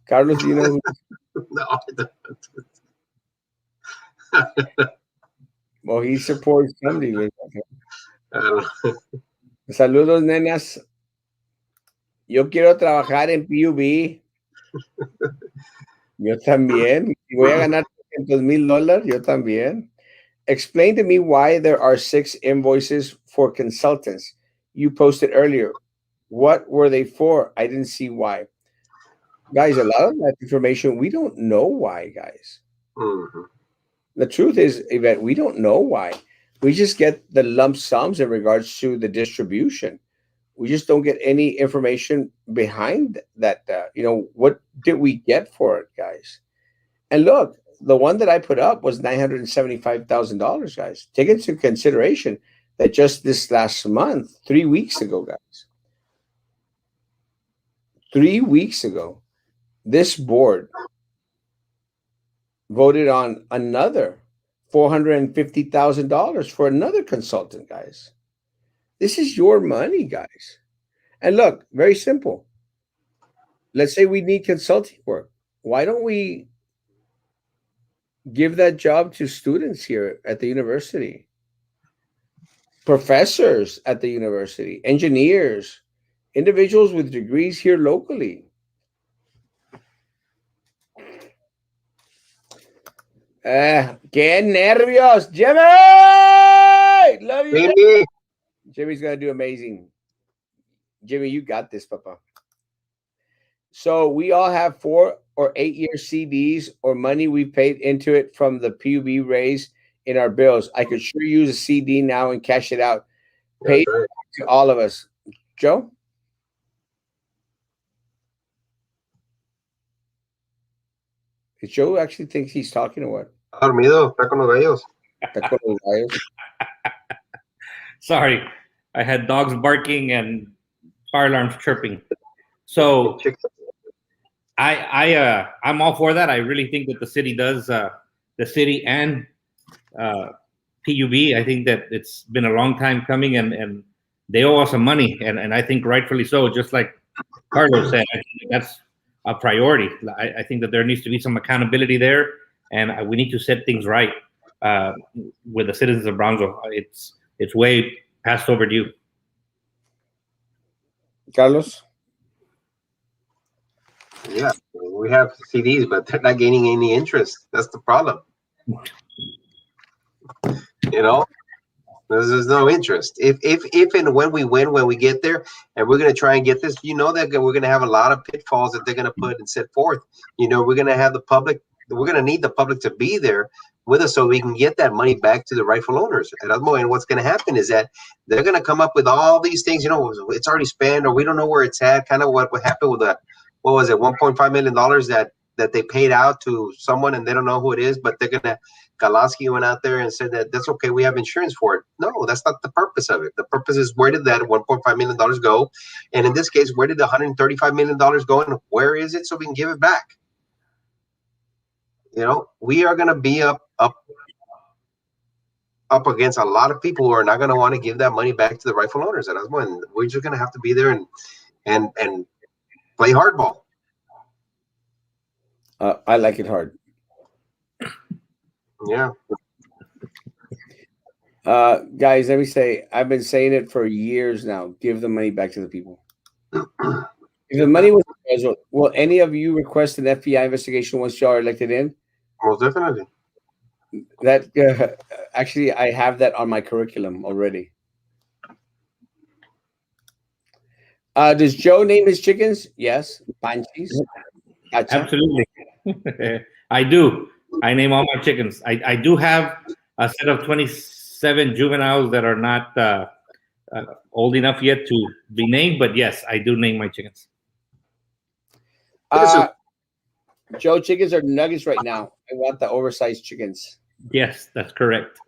Speaker 1: Carlos, do you know who?
Speaker 2: No,
Speaker 1: Well, he supports some dealers.
Speaker 2: I don't know.
Speaker 1: Saludos, nenas. Yo quiero trabajar en PUB. Yo también. Si voy a ganar $300,000, yo también. Explain to me why there are 6 invoices for consultants you posted earlier. What were they for? I didn't see why. Guys, a lot of that information, we don't know why, guys.
Speaker 2: Mhm.
Speaker 1: The truth is, Yvette, we don't know why. We just get the lump sums in regards to the distribution. We just don't get any information behind that. What did we get for it, guys? And look, the one that I put up was $975,000, guys. Take into consideration that just this last month, 3 weeks ago, guys, 3 weeks ago, this board voted on another $450,000 for another consultant, guys. This is your money, guys. And look, very simple. Let's say we need consulting work. Why don't we give that job to students here at the university, professors at the university, engineers, individuals with degrees here locally? ¡Qué nervios! ¡Jimmy! Love you, Jimmy.
Speaker 2: Maybe.
Speaker 1: Jimmy's going to do amazing. Jimmy, you got this, Papa. So we all have 4 or 8 year CDs or money we paid into it from the PUB raise in our bills. I could sure use a CD now and cash it out. Pay
Speaker 2: That's right.
Speaker 1: to all of us. Joe? Joe actually thinks he's talking or what?
Speaker 2: Está dormido, está con los gallos.
Speaker 1: Está con los gallos.
Speaker 3: Sorry, I had dogs barking and fire alarms chirping. So I'm all for that. I really think that the city does, the city and PUB. I think that it's been a long time coming, and they owe us some money, and I think rightfully so. Just like Carlos said, I think that's a priority. I think that there needs to be some accountability there, and we need to set things right with the citizens of Brownsville. It's way past overdue.
Speaker 1: Carlos?
Speaker 2: Yeah, we have CDs, but they're not gaining any interest. That's the problem. You know, there's no interest. If and when we get there, and we're going to try and get this, you know that we're going to have a lot of pitfalls that they're going to put and set forth. You know, we're going to have the public. We're going to need the public to be there with us so we can get that money back to the rightful owners. And what's going to happen is that they're going to come up with all these things. You know, it's already spent, or we don't know where it's at. Kind of what happened with that. What was it? $1.5 million that they paid out to someone, and they don't know who it is, but they're gonna. Galaski went out there and said that that's okay. We have insurance for it. No, that's not the purpose of it. The purpose is, where did that $1.5 million go? And in this case, where did the $135 million go, and where is it, so we can give it back? You know, we are gonna be up against a lot of people who are not gonna want to give that money back to the rightful owners. And we're just gonna have to be there and play hardball.
Speaker 1: I like it hard.
Speaker 2: Yeah.
Speaker 1: Guys, let me say, I've been saying it for years now. Give the money back to the people. If the money was embezzled, will any of you request an FBI investigation once y'all are elected in?
Speaker 2: Most definitely.
Speaker 1: That actually, I have that on my curriculum already. Does Joe name his chickens? Yes. Panchis. Gotcha.
Speaker 3: Absolutely. I do. I name all my chickens. I do have a set of 27 juveniles that are not old enough yet to be named, but yes, I do name my chickens.
Speaker 2: Get a soup.
Speaker 1: Uh, Joe, chickens are nuggets right now. I want the oversized chickens.
Speaker 3: Yes, that's correct.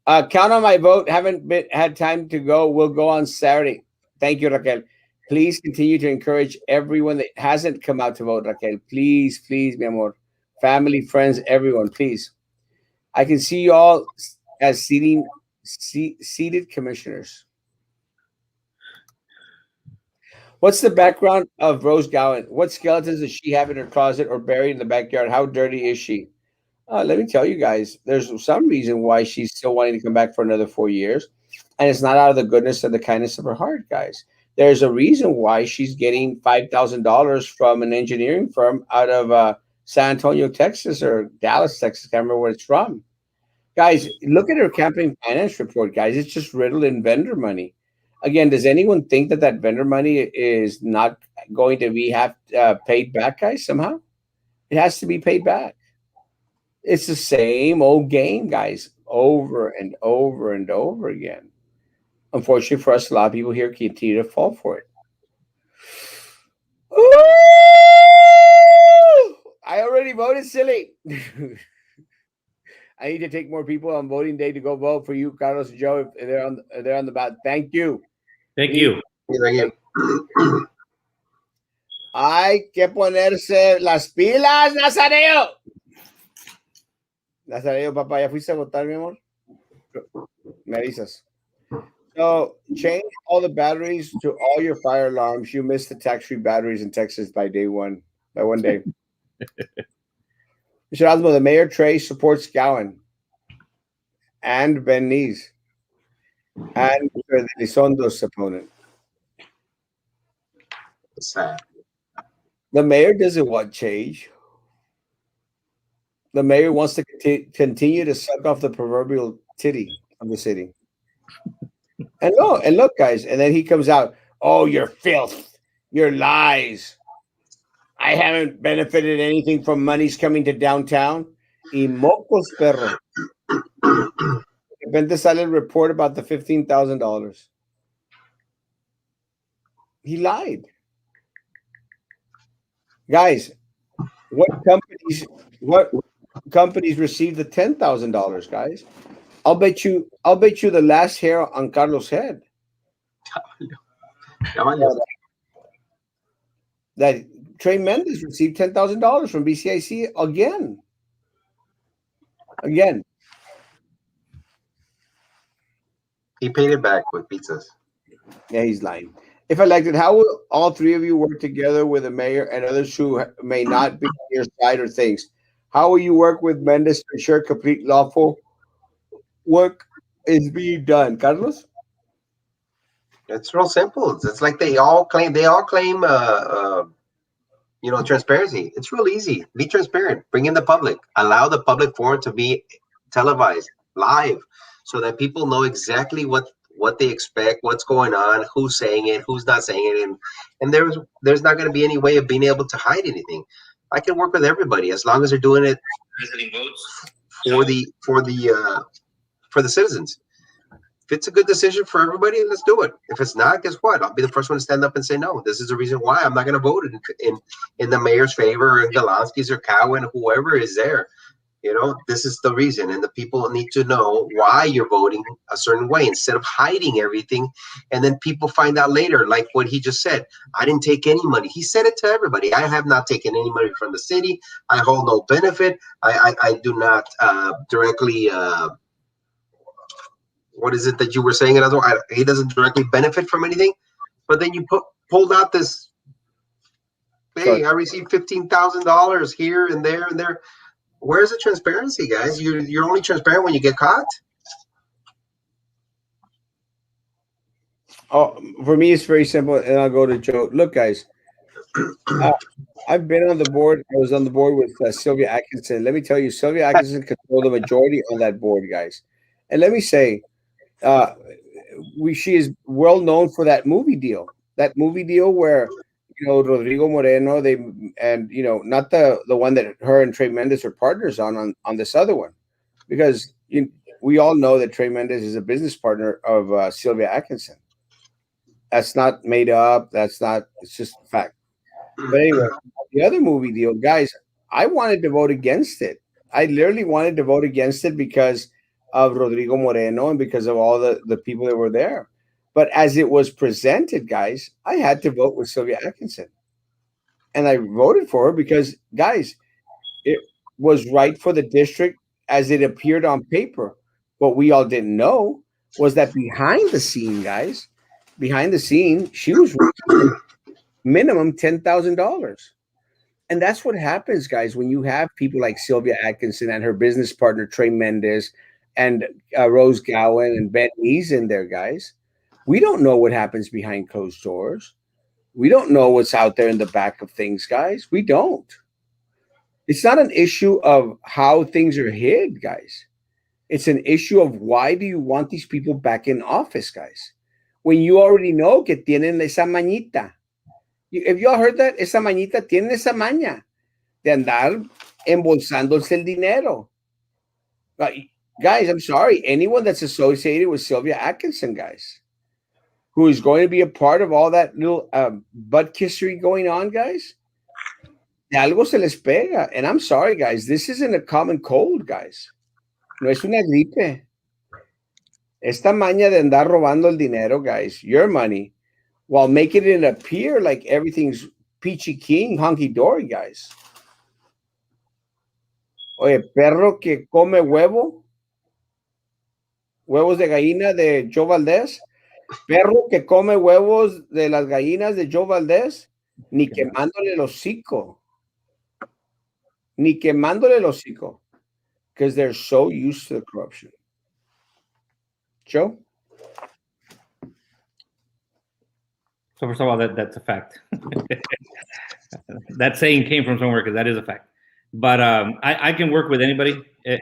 Speaker 1: Count on my vote. Haven't had time to go. We'll go on Saturday. Thank you, Raquel. Please continue to encourage everyone that hasn't come out to vote, Raquel. Please, please, mi amor. Family, friends, everyone, please. I can see you all as seated commissioners. What's the background of Rose Gowan? What skeletons does she have in her closet or buried in the backyard? How dirty is she? Let me tell you guys, there's some reason why she's still wanting to come back for another 4 years. And it's not out of the goodness and the kindness of her heart, guys. There's a reason why she's getting $5,000 from an engineering firm out of San Antonio, Texas, or Dallas, Texas. Can't remember where it's from. Guys, look at her campaign finance report, guys. It's just riddled in vendor money. Again, does anyone think that that vendor money is not going to be paid back, guys, somehow? It has to be paid back. It's the same old game, guys, over and over and over again. Unfortunately for us, a lot of people here continue to fall for it. Ooh! I already voted, silly. I need to take more people on voting day to go vote for you, Carlos and Joe, if they're on the ballot. Thank you.
Speaker 3: Thank you.
Speaker 2: Thank you.
Speaker 1: Hay que ponerse las pilas, Nazareo. Nazareo, papá, ¿ya fuiste a votar, mi amor? Me avisas. So change all the batteries to all your fire alarms. You missed the tax-free batteries in Texas by one day. Mr. Erasmo, the mayor Trey supports Gowan and Ben Nees and Mr. Elizondo's opponent.
Speaker 2: Sad.
Speaker 1: The mayor doesn't want change. The mayor wants to continue to suck off the proverbial titty of the city. And look, guys, and then he comes out, oh, you're filth, your lies. I haven't benefited anything from monies coming to downtown. Y mocos, perro. De repente sale el report about the $15,000. He lied. Guys, what companies received the $10,000, guys? I'll bet you the last hair on Carlos' head. That Trey Mendez received $10,000 from BCIC again.
Speaker 2: He paid it back with pizzas.
Speaker 1: Yeah, he's lying. If elected, how will all three of you work together with the mayor and others who may not be on your side or things? How will you work with Mendez to ensure complete lawful work is being done? Carlos?
Speaker 2: It's real simple. It's like they all claim transparency. It's real easy. Be transparent. Bring in the public. Allow the public forum to be televised live, so that people know exactly what they expect, what's going on, who's saying it, who's not saying it, and there's not going to be any way of being able to hide anything. I can work with everybody as long as they're doing it for the citizens. If it's a good decision for everybody, let's do it. If it's not, guess what? I'll be the first one to stand up and say, no, this is the reason why I'm not going to vote in the mayor's favor, or Galansky's or Cowan, whoever is there. This is the reason, and the people need to know why you're voting a certain way instead of hiding everything. And then people find out later, like what he just said. I didn't take any money. He said it to everybody. I have not taken any money from the city. I hold no benefit. I do not directly. What is it that you were saying? He doesn't directly benefit from anything. But then you pulled out this. Hey, I received $15,000 here and there and there. Where's the transparency, guys? You're only transparent when you get caught.
Speaker 1: Oh, for me, it's very simple, and I'll go to Joe. Look, guys, uh, I've been on the board. I was on the board with Sylvia Atkinson. Let me tell you, Sylvia Atkinson controlled the majority on that board, guys. And let me say, uh, she is well known for that movie deal. That movie deal where Rodrigo Moreno, they and not the one that her and Trey Mendes are partners on this other one, because we all know that Trey Mendes is a business partner of Sylvia Atkinson. That's not made up. That's not. It's just a fact. But anyway, the other movie deal, guys, I wanted to vote against it. I literally wanted to vote against it because of Rodrigo Moreno and because of all the people that were there. But as it was presented, guys, I had to vote with Sylvia Atkinson. And I voted for her because, guys, it was right for the district as it appeared on paper. What we all didn't know was that behind the scene, guys, she was minimum $10,000. And that's what happens, guys, when you have people like Sylvia Atkinson and her business partner, Trey Mendes, and Rose Gowen and Ben Lee's in there, guys. We don't know what happens behind closed doors. We don't know what's out there in the back of things, guys. We don't. It's not an issue of how things are hid, guys. It's an issue of why do you want these people back in office, guys? When you already know que tienen esa mañita. Have you all heard that? Esa mañita, tienen esa maña de andar embolsándose el dinero. Guys, I'm sorry. Anyone that's associated with Sylvia Atkinson, guys, who is going to be a part of all that little butt kissery going on, guys, de algo se les pega. And I'm sorry, guys, this isn't a common cold, guys. No es una gripe. Esta maña de andar robando el dinero, guys, your money, while making it appear like everything's peachy keen, hunky-dory, guys. Oye, perro que come huevos de gallina de Joe Valdez, perro que come huevos de las gallinas de Joe Valdez, ni quemándole el hocico. Ni quemándole el hocico. Because they're so used to the corruption. Joe?
Speaker 3: So first of all, that's a fact. That saying came from somewhere because that is a fact. But I can work with anybody,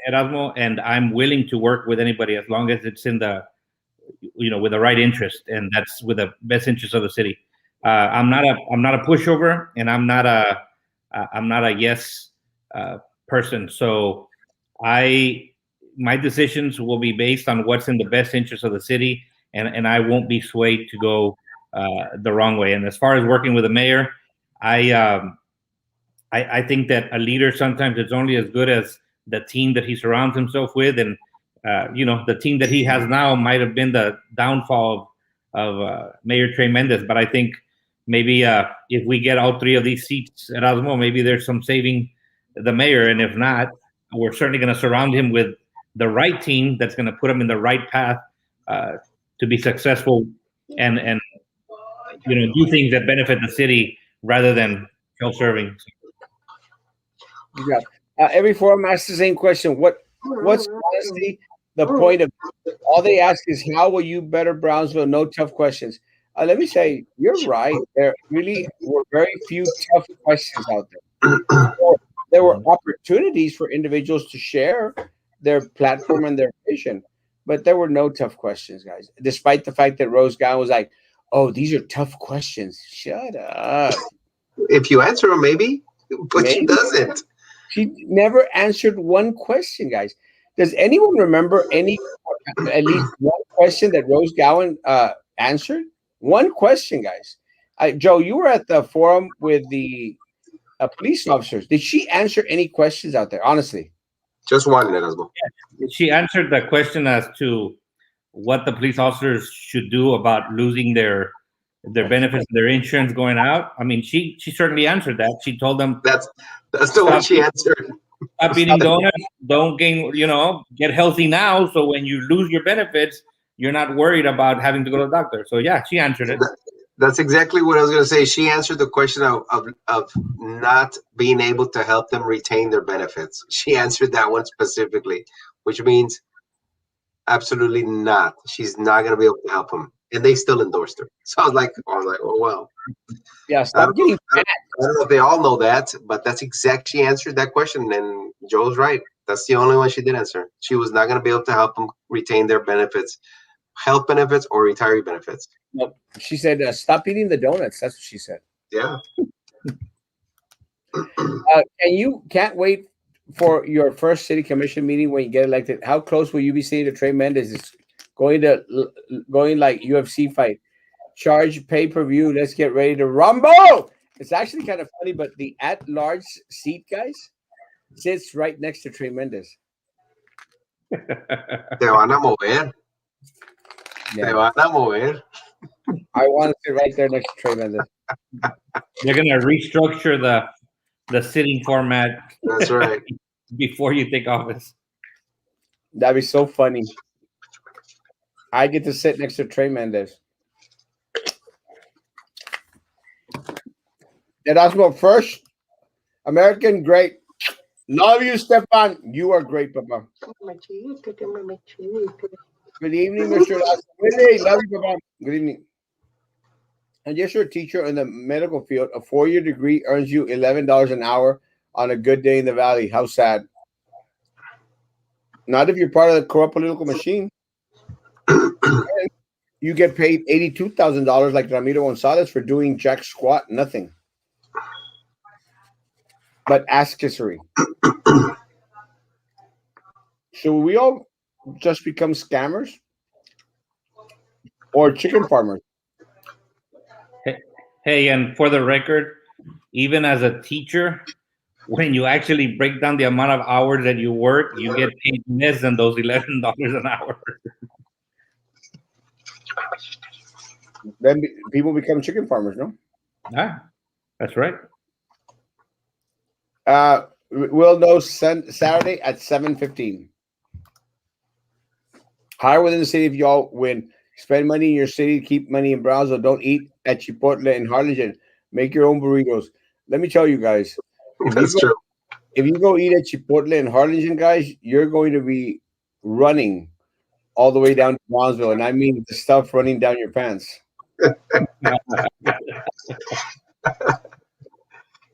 Speaker 3: Erasmo, and I'm willing to work with anybody as long as it's in the, with the right interest, and that's with the best interest of the city. I'm not a pushover, and I'm not a yes person. So my decisions will be based on what's in the best interest of the city, and I won't be swayed to go the wrong way. And as far as working with the mayor, I think that a leader sometimes is only as good as the team that he surrounds himself with, and the team that he has now might have been the downfall of Mayor Trey Mendes. But I think maybe if we get all three of these seats, Erasmo, maybe there's some saving the mayor, and if not, we're certainly going to surround him with the right team that's going to put him in the right path to be successful and do things that benefit the city rather than self-serving.
Speaker 1: Yeah. Every forum asks the same question. What's honestly the point of all they ask is how will you better Brownsville? No tough questions. Let me say, you're right. There really were very few tough questions out there. There were opportunities for individuals to share their platform and their vision, but there were no tough questions, guys. Despite the fact that Rose Gown was like, "Oh, these are tough questions." Shut up.
Speaker 2: If you answer them, maybe, but she doesn't.
Speaker 1: She never answered one question, guys. Does anyone remember at least one question that Rose Gowan answered? One question, guys. Joe, you were at the forum with the police officers. Did she answer any questions out there? Honestly,
Speaker 2: just one, Erasmo.
Speaker 3: Yeah. She answered the question as to what the police officers should do about losing their benefits, their insurance going out. I mean, she certainly answered that. She told them
Speaker 2: that's the one she answered.
Speaker 3: Stop eating donuts. Don't gain. Get healthy now. So when you lose your benefits, you're not worried about having to go to the doctor. So yeah, she answered it.
Speaker 2: That's exactly what I was going to say. She answered the question of not being able to help them retain their benefits. She answered that one specifically, which means absolutely not. She's not going to be able to help them, and they still endorsed her. So I was like, oh well.
Speaker 1: Yeah,
Speaker 2: I
Speaker 1: stop
Speaker 2: don't, know,
Speaker 1: getting
Speaker 2: I
Speaker 1: fat.
Speaker 2: don't know if they all know that, but that's exactly she answered that question, and Joe's right. That's the only one she did answer. She was not going to be able to help them retain their benefits, health benefits or retiree benefits.
Speaker 1: Nope. She said, "Stop eating the donuts." That's what she said.
Speaker 2: Yeah.
Speaker 1: And you can't wait for your first city commission meeting when you get elected. How close will you be seeing to Trey Mendez? Is going like UFC fight, charge pay per view. Let's get ready to rumble. It's actually kind of funny, but the at large seat guys sits right next to Trey Mendez.
Speaker 2: Te van a mover. Te
Speaker 1: Yeah,
Speaker 2: van a mover.
Speaker 1: I want to sit right there next to Trey Mendez.
Speaker 3: They're gonna restructure the sitting format
Speaker 2: That's right.
Speaker 3: before you take office.
Speaker 1: That'd be so funny. I get to sit next to Trey Mendez. Erasmo, first American great. Love you, Stefan. You are great, Papa. Good evening, Mr. Erasmo. Really, love you, Papa. Good evening. And yes, you're a teacher in the medical field. A 4-year degree earns you $11 an hour on a good day in the valley. How sad. Not if you're part of the corrupt political machine. You get paid $82,000 like Ramiro Gonzalez for doing jack squat, nothing. But ascassery. So we all just become scammers or chicken farmers.
Speaker 3: Hey, and for the record, even as a teacher, when you actually break down the amount of hours that you work, you get paid less than those $11 an hour.
Speaker 1: Then people become chicken farmers, no?
Speaker 3: Ah, that's right.
Speaker 1: We'll know Saturday at 7:15. Hire within the city if y'all win. Spend money in your city, keep money in Brownsville. Don't eat at Chipotle in Harlingen. Make your own burritos. Let me tell you guys,
Speaker 2: That's true.
Speaker 1: if you go eat at Chipotle in Harlingen, guys, you're going to be running all the way down to Brownsville. And I mean the stuff running down your pants.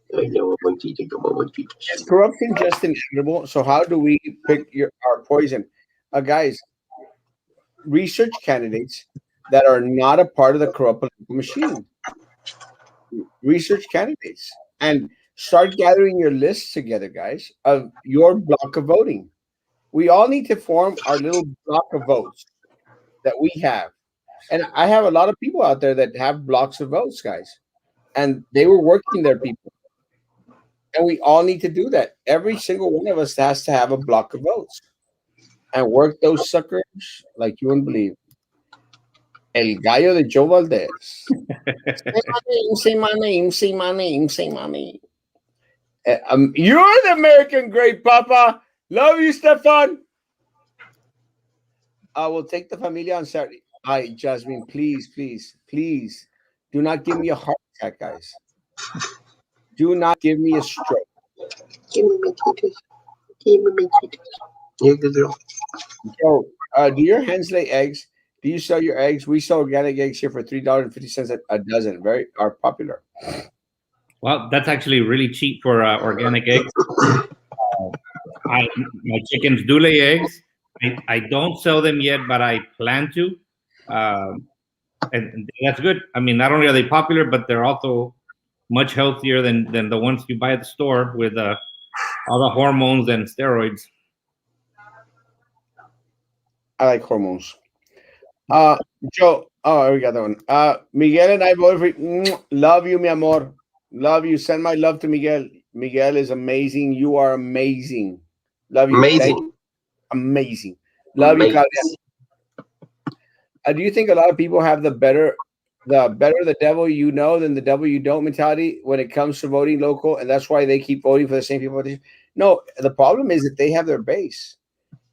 Speaker 1: Is corruption just inevitable? So how do we pick our poison? Guys, research candidates that are not a part of the corrupt political machine. Research candidates. And start gathering your lists together, guys, of your block of voting. We all need to form our little block of votes that we have. And I have a lot of people out there that have blocks of votes, guys. And they were working their people. And we all need to do that. Every single one of us has to have a block of votes and work those suckers like you wouldn't believe. El gallo de Joe Valdez. Say my name, say my name, say my name. You're the American great, Papa. Love you, Stefan. I will take the familia on Saturday. Hi, Jasmine, please, please, please do not give me a heart attack, guys. Do not give me a stroke.
Speaker 2: Give me my titties. Give me my titties. Yeah, good girl.
Speaker 1: So, do your hens lay eggs? Do you sell your eggs? We sell organic eggs here for $3.50 a dozen. Very are popular.
Speaker 3: Well, that's actually really cheap for organic eggs. My chickens do lay eggs. I don't sell them yet, but I plan to. And that's good. I mean, not only are they popular, but they're also much healthier than the ones you buy at the store with all the hormones and steroids.
Speaker 1: I like hormones. Joe, oh, we got that one. Miguel and I both love you, mi amor. Love you. Send my love to Miguel. Miguel is amazing. You are amazing. Love you.
Speaker 2: Amazing.
Speaker 1: Thank you. Amazing. Love you, Claudia. Do you think a lot of people have the better the devil you know than the devil you don't mentality when it comes to voting local, and that's why they keep voting for the same people? No, the problem is that they have their base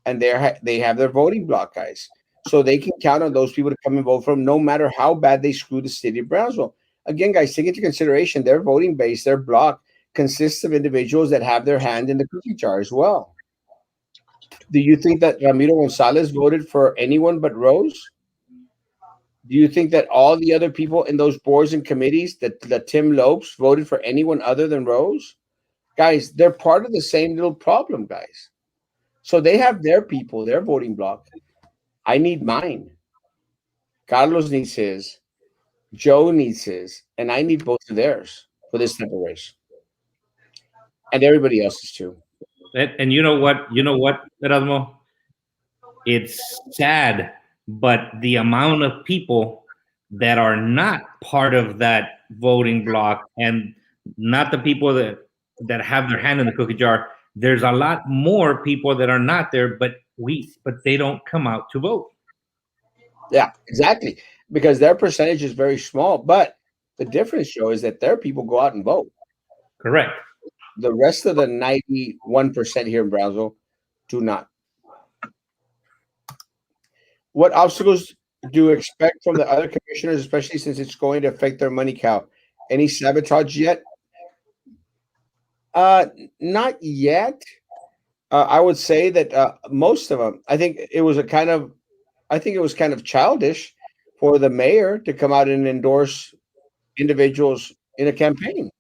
Speaker 1: and they have their voting block, guys. so they can count on those people to come and vote for them, no matter how bad they screw the city of Brownsville. Again, guys, take into consideration their voting base, their block consists of individuals that have their hand in the cookie jar as well. Do you think that Ramiro Gonzalez voted for anyone but Rose? Do you think that all the other people in those boards and committees, that the Tim Lopes voted for anyone other than Rose? Guys, they're part of the same little problem, guys. So they have their people, their voting block. I need mine. Carlos needs his. Joe needs his. And I need both of theirs for this type of race. And everybody else's too.
Speaker 3: And you know what? You know what, Erasmo? It's sad, but the amount of people that are not part of that voting block and not the people that have their hand in the cookie jar, there's a lot more people that are not there, but they don't come out to vote.
Speaker 1: Yeah, exactly. Because their percentage is very small. But the difference, Joe, is that their people go out and vote.
Speaker 3: Correct.
Speaker 1: The rest of the 91% here in Brownsville do not. What obstacles do you expect from the other commissioners, especially since it's going to affect their money cow? Any sabotage yet? Not yet. I would say that most of them. I think it was kind of childish for the mayor to come out and endorse individuals in a campaign.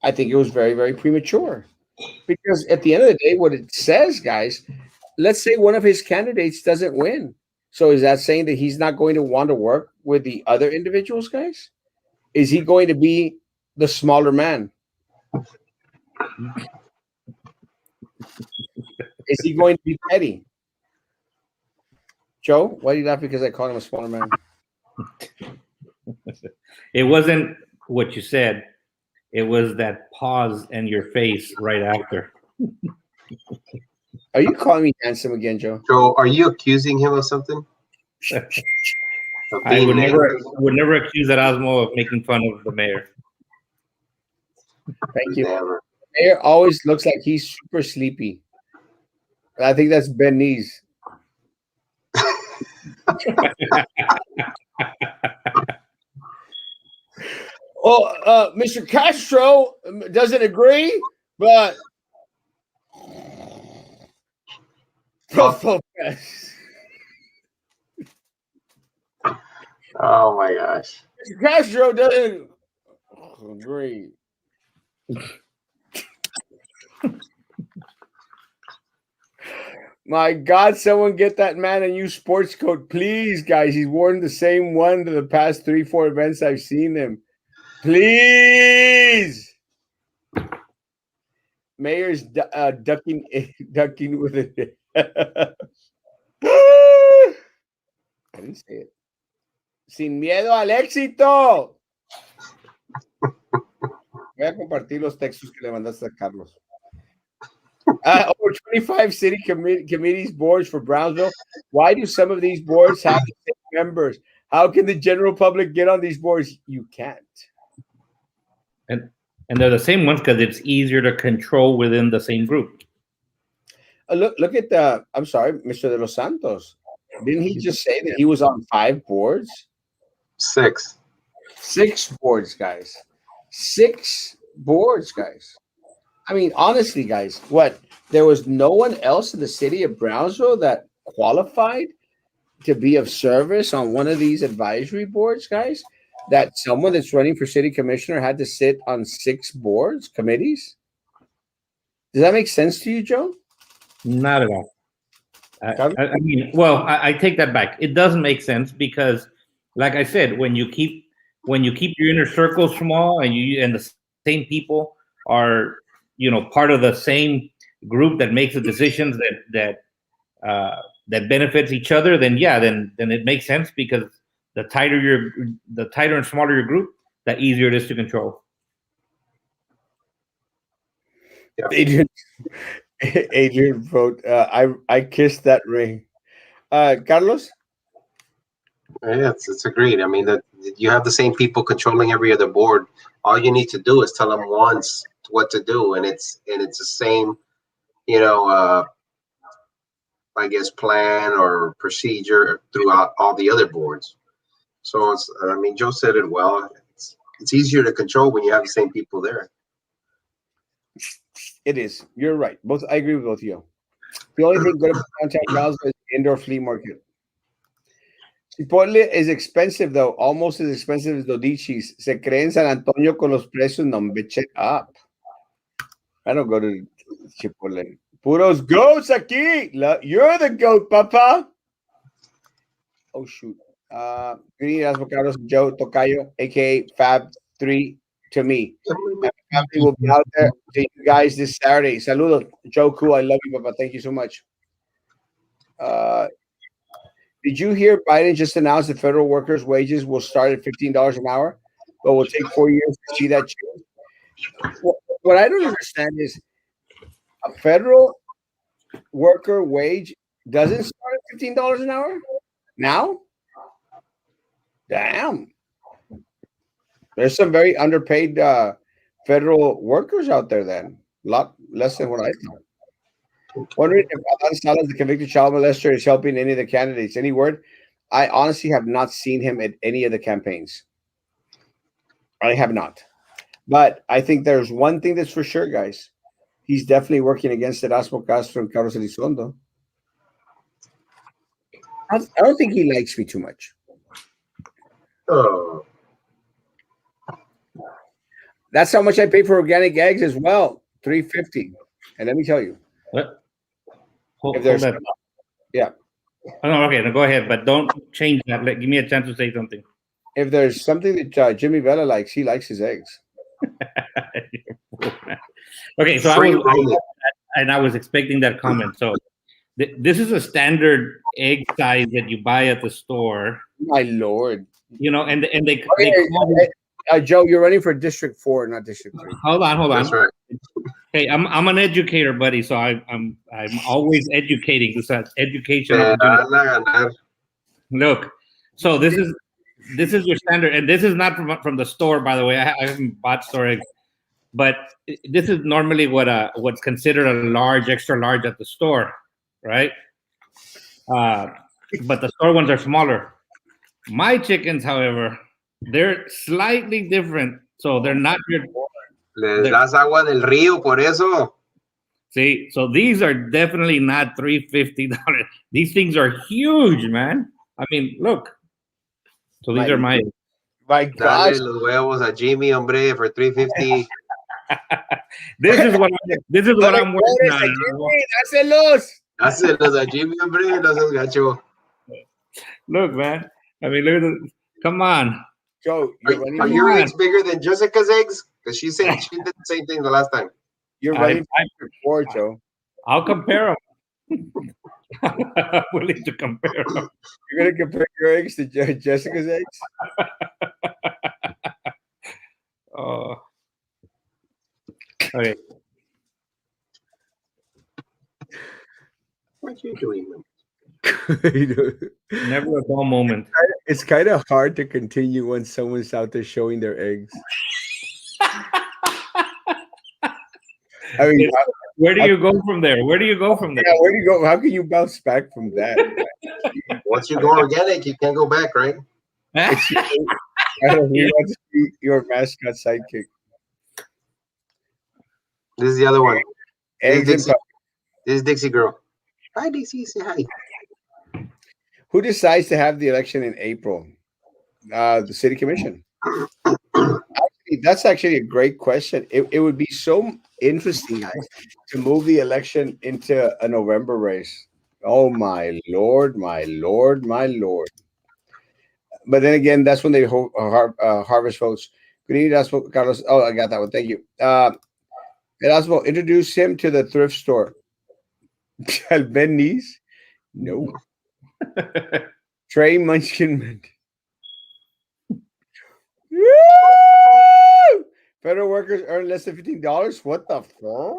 Speaker 1: I think it was very, very premature. Because at the end of the day, what it says, guys, let's say one of his candidates doesn't win. So is that saying that he's not going to want to work with the other individuals, guys? Is he going to be the smaller man? Is he going to be petty? Joe, why do you laugh? Because I called him a smaller man.
Speaker 3: It wasn't what you said. It was that pause and your face right after.
Speaker 1: Are you calling me handsome again, Joe?
Speaker 2: So, are you accusing him of something? Of
Speaker 3: I
Speaker 2: being
Speaker 3: would
Speaker 2: negative?
Speaker 3: never accuse Erasmo of making fun of the mayor.
Speaker 1: Thank you.
Speaker 2: Never.
Speaker 1: Mayor always looks like he's super sleepy. I think that's Ben Knees. Well, Mr. Castro doesn't agree, but
Speaker 2: Oh my gosh.
Speaker 1: Mr. Castro doesn't agree. My God, someone get that man a new sports coat, please, guys. He's worn the same one to the past 3-4 events I've seen him. Please. Mayor's ducking with it. I didn't say it. Sin miedo al éxito. Voy a compartir los textos que le mandaste a Carlos. Over 25 city committees, boards for Brownsville. Why do some of these boards have the same members? How can the general public get on these boards? You can't.
Speaker 3: And they're the same ones because it's easier to control within the same group.
Speaker 1: Look at I'm sorry, Mr. De Los Santos. Didn't he just say that he was on 5 boards?
Speaker 2: 6.
Speaker 1: 6 boards, guys. 6 boards, guys. I mean, honestly, guys, what? There was no one else in the city of Brownsville that qualified to be of service on one of these advisory boards, guys? That someone that's running for city commissioner had to sit on 6 boards, committees? Does that make sense to you, Joe?
Speaker 3: Not at all. I mean, well, I take that back. It doesn't make sense because, like I said, when you keep your inner circle small and the same people are, part of the same group that makes the decisions that benefits each other, then it makes sense because the tighter and smaller your group, the easier it is to control.
Speaker 2: Yeah.
Speaker 1: Adrian wrote, I kissed that ring. Carlos?
Speaker 2: Yeah, it's agreed. I mean, that you have the same people controlling every other board. All you need to do is tell them once what to do, and it's the same, I guess, plan or procedure throughout all the other boards. So it's, I mean, Joe said it well. It's easier to control when you have the same people there.
Speaker 1: It is. You're right. Both. I agree with both of you. The only thing good about downtown Gaza is indoor flea market. Chipotle is expensive though, almost as expensive as Dodichis. Se cree en San Antonio con los precios. No, bitch it up. I don't go to Chipotle. Puros goats aquí. You're the goat, papa. Oh shoot. Good evening, Erasmo Carlos, Joe Tocayo, aka Fab3 to me. My family will be out there to you guys this Saturday. Saludos, Joe. Cool. I love you, papa. Thank you so much. Did you hear Biden just announced that federal workers' wages will start at $15 an hour, but will take 4 years to see that change? What I don't understand is a federal worker wage doesn't start at $15 an hour now? Damn. There's some very underpaid federal workers out there then. A lot less than what I thought. Wondering if Alan Salas, the convicted child molester, is helping any of the candidates. Any word? I honestly have not seen him at any of the campaigns. I have not. But I think there's one thing that's for sure, guys. He's definitely working against Erasmo Castro and Carlos Elizondo. I don't think he likes me too much.
Speaker 2: Oh,
Speaker 1: That's how much I pay for organic eggs as well. $3.50. And let me tell you,
Speaker 3: What?
Speaker 1: if there's
Speaker 3: Hold on.
Speaker 1: yeah,
Speaker 3: Oh, no, okay, no, go ahead, but don't change that. Give me a chance to say something.
Speaker 1: if there's something that Jimmy Vela likes, he likes his eggs.
Speaker 3: Okay, so
Speaker 2: free roaming.
Speaker 3: I was expecting that comment. So this is a standard egg size that you buy at the store,
Speaker 1: My lord.
Speaker 3: you know, and they
Speaker 1: Okay,
Speaker 3: call it,
Speaker 1: Joe, you're running for District 4, not District 3.
Speaker 3: hold on.
Speaker 2: That's right.
Speaker 3: Hey, I'm an educator, buddy, so I'm always educating. This is education
Speaker 2: Van
Speaker 3: opportunity.
Speaker 2: a ganar.
Speaker 3: Look, so this is your standard, and this is not from the store, by the way. I haven't bought store eggs, but this is normally what's considered a large, extra large at the store, right? But the store ones are smaller. My chickens, however, they're slightly different, so they're not your.
Speaker 2: Les das agua del río, por eso.
Speaker 3: See, so these are definitely not $350. These things are huge, man. I mean, look. So these are my.
Speaker 1: My gosh.
Speaker 2: Dale los huevos a Jimmy, hombre, for $3.50.
Speaker 3: This is what I'm working on.
Speaker 1: Dáselos.
Speaker 2: Dáselos a Jimmy, hombre, no seas gacho.
Speaker 3: Look, man. I mean, look at this. Come on.
Speaker 1: Joe,
Speaker 2: Are your eggs bigger than Jessica's eggs? Because she said she did the same thing the last time.
Speaker 1: You're running for 4, Joe.
Speaker 3: I'll compare them. I'm willing to compare them.
Speaker 1: You're going to compare your eggs to Jessica's eggs?
Speaker 3: Oh. Okay.
Speaker 2: What you doing?
Speaker 3: Never a dull moment.
Speaker 1: It's kind of hard to continue when someone's out there showing their eggs. I mean,
Speaker 3: where do you go from there? Where do you go from there?
Speaker 1: Yeah, where do you go? How can you bounce back from that?
Speaker 2: Once you go organic, you can't go back, right?
Speaker 1: You want to be your mascot sidekick.
Speaker 2: This is the other one.
Speaker 1: Eggs
Speaker 2: This
Speaker 1: and
Speaker 2: is Dixie Girl. Hi, Dixie. Say hi.
Speaker 1: Who decides to have the election in April? The city commission. That's actually a great question. It would be so interesting, guys, to move the election into a November race. Oh my lord, my lord, my lord! But then again, that's when they harvest votes. Good evening, Erasmo Carlos. Oh, I got that one. Thank you. Erasmo, introduce him to the thrift store. Ben Nees? No. Trey Munchkin. Woo! Federal workers earn less than $15. What the fuck?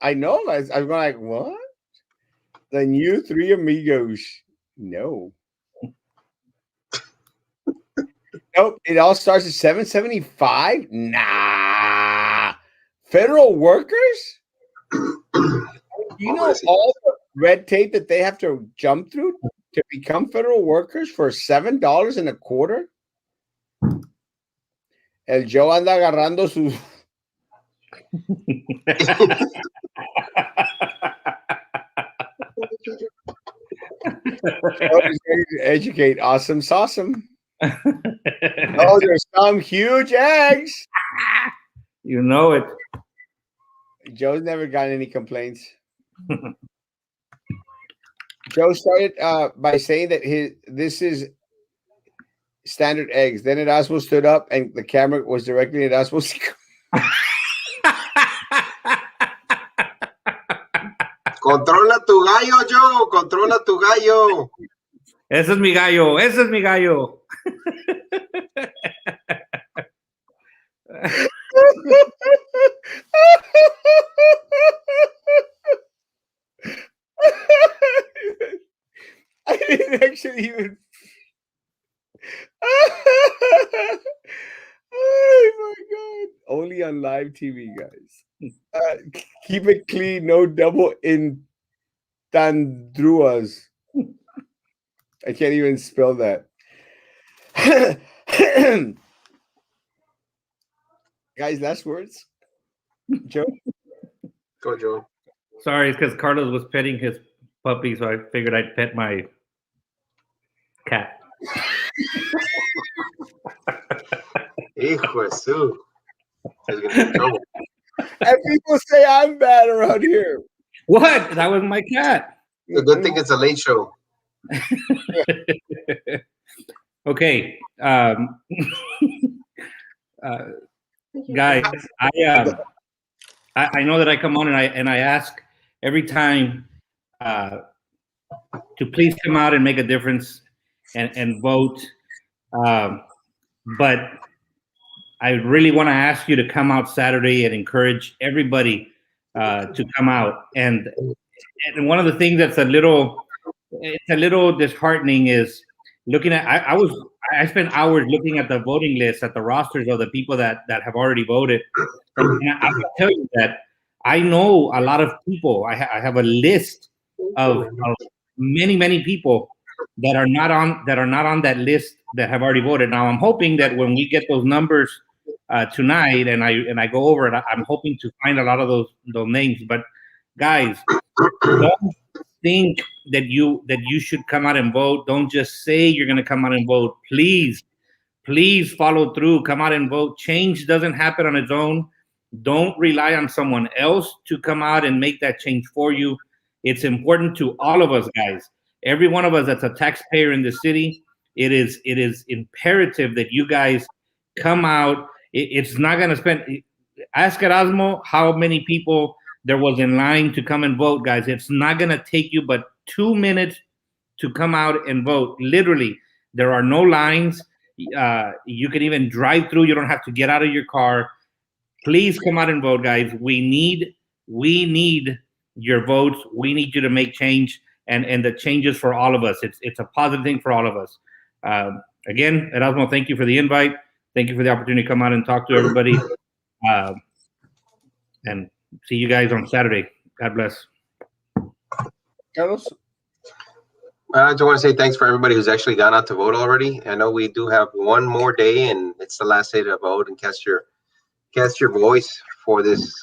Speaker 1: I know. I'm going like, what? The new Three Amigos. No. Nope. It all starts at $7.75. Nah. Federal workers? You know all red tape that they have to jump through to become federal workers for $7.25. El Joe anda agarrando sus. Educate. Awesome, awesome. Oh, there's some huge eggs.
Speaker 3: You know it.
Speaker 1: Joe's never gotten any complaints. Joe started by saying that this is standard eggs. Then Erasmo stood up and the camera was directly at Erasmo's.
Speaker 2: Controla tu gallo, Joe. Controla tu gallo.
Speaker 3: Ese es mi gallo. Ese es mi gallo.
Speaker 1: I didn't actually even. Oh my god! Only on live TV, guys. Keep it clean. No double entendruas. I can't even spell that. Guys, last words. Joe.
Speaker 2: Go, Joe.
Speaker 3: Sorry, it's because Carlos was petting his puppy, so I figured I'd pet my cat.
Speaker 2: Hijo de su. He's gonna get in trouble.
Speaker 1: And people say I'm bad around here.
Speaker 3: What? That was my cat.
Speaker 2: The good thing it's a late show.
Speaker 3: Okay, guys, I know that I come on and I ask every time to please come out and make a difference and vote, but I really want to ask you to come out Saturday and encourage everybody to come out. And one of the things that's a little disheartening is looking at. I spent hours looking at the voting list, at the rosters of the people that have already voted. And I can tell you that I know a lot of people. I have a list of many people that are not on that list that have already voted. Now I'm hoping that when we get those numbers tonight and I go over it, I'm hoping to find a lot of those names. But guys, don't think that you should come out and vote. Don't just say you're going to come out and vote. Please follow through. Come out and vote. Change doesn't happen on its own. Don't rely on someone else to come out and make that change for you. It's important to all of us, guys. Every one of us that's a taxpayer in the city. It is imperative that you guys come out. It's not going to spend. Ask Erasmo how many people there was in line to come and vote, guys. It's not going to take you but 2 minutes to come out and vote. Literally, there are no lines. You can even drive through. You don't have to get out of your car. Please come out and vote, guys. We need your votes. We need you to make change, and the changes for all of us. It's a positive thing for all of us. Again, Erasmo, thank you for the invite. Thank you for the opportunity to come out and talk to everybody. And see you guys on Saturday. God bless.
Speaker 1: Carlos?
Speaker 2: I just want to say thanks for everybody who's actually gone out to vote already. I know we do have one more day, and it's the last day to vote and cast your voice for this.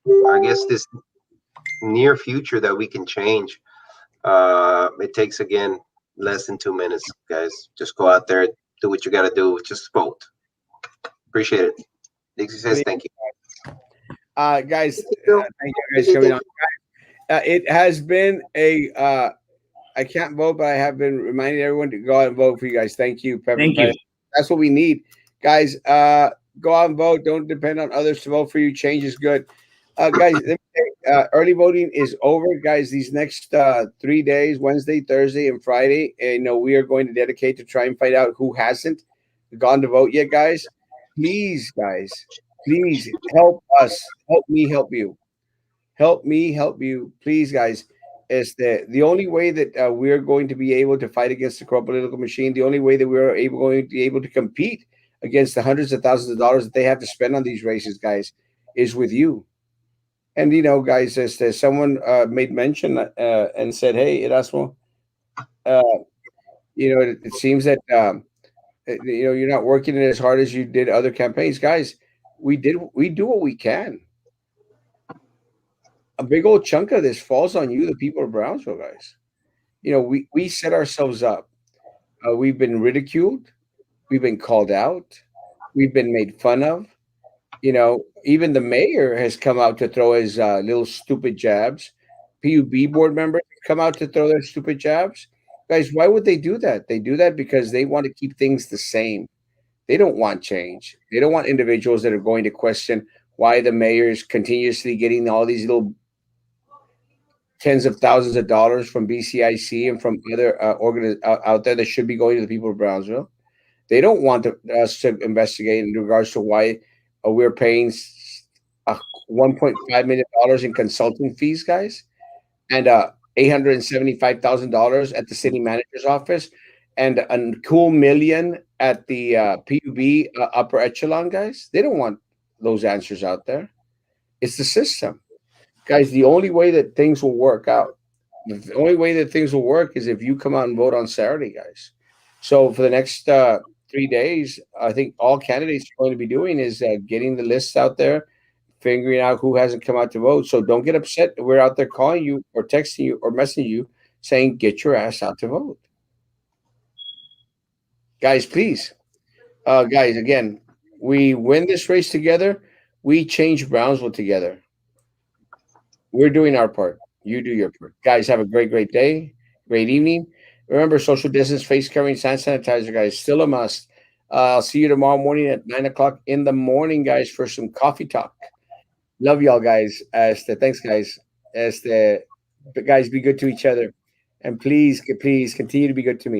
Speaker 2: I guess this near future that we can change. It takes again less than 2 minutes, guys. Just go out there, do what you got to do. Just vote. Appreciate it. Dixie says thank you.
Speaker 1: Guys, thank you guys coming on. It has been a. I can't vote, but I have been reminding everyone to go out and vote for you guys. Thank you, Pepper.
Speaker 3: Thank you.
Speaker 1: That's what we need, guys. Go out and vote. Don't depend on others to vote for you. Change is good, guys. Let me say, early voting is over, guys. These next 3 days, Wednesday, Thursday, and Friday, we are going to dedicate to try and find out who hasn't gone to vote yet, guys. Please, guys, please help us. Help me, help you. Help me, help you. Please, guys. Is the only way that we're going to be able to fight against the corrupt political machine, the only way that we're going to be able to compete against the hundreds of thousands of dollars that they have to spend on these races, guys, is with you. And guys, as someone made mention and said, "Hey, Erasmo, uh, it seems that you're not working as hard as you did other campaigns, guys. We do what we can. A big old chunk of this falls on you, the people of Brownsville, guys. We set ourselves up. We've been ridiculed. We've been called out. We've been made fun of. Even the mayor has come out to throw his little stupid jabs. PUB board members come out to throw their stupid jabs. Guys, why would they do that? They do that because they want to keep things the same. They don't want change. They don't want individuals that are going to question why the mayor is continuously getting all these little tens of thousands of dollars from BCIC and from other out there that should be going to the people of Brownsville. They don't want us to investigate in regards to why we're paying $1.5 million in consulting fees, guys, and $875,000 at the city manager's office, and a cool million at the PUB upper echelon, guys. They don't want those answers out there. It's the system, guys. The only way that things will work out, the only way that things will work is if you come out and vote on Saturday, guys. So for the next 3 days, I think all candidates are going to be doing is getting the lists out there, figuring out who hasn't come out to vote. So don't get upset. We're out there calling you or texting you or messaging you saying, get your ass out to vote. Guys, please. Guys, again, we win this race together. We change Brownsville together. We're doing our part. You do your part. Guys, have a great, great day, great evening. Remember, social distance, face covering, hand sanitizer, guys, still a must. I'll see you tomorrow morning at 9 o'clock in the morning, guys, for some coffee talk. Love y'all, guys. Thanks, guys. But guys, be good to each other, and please, please continue to be good to me.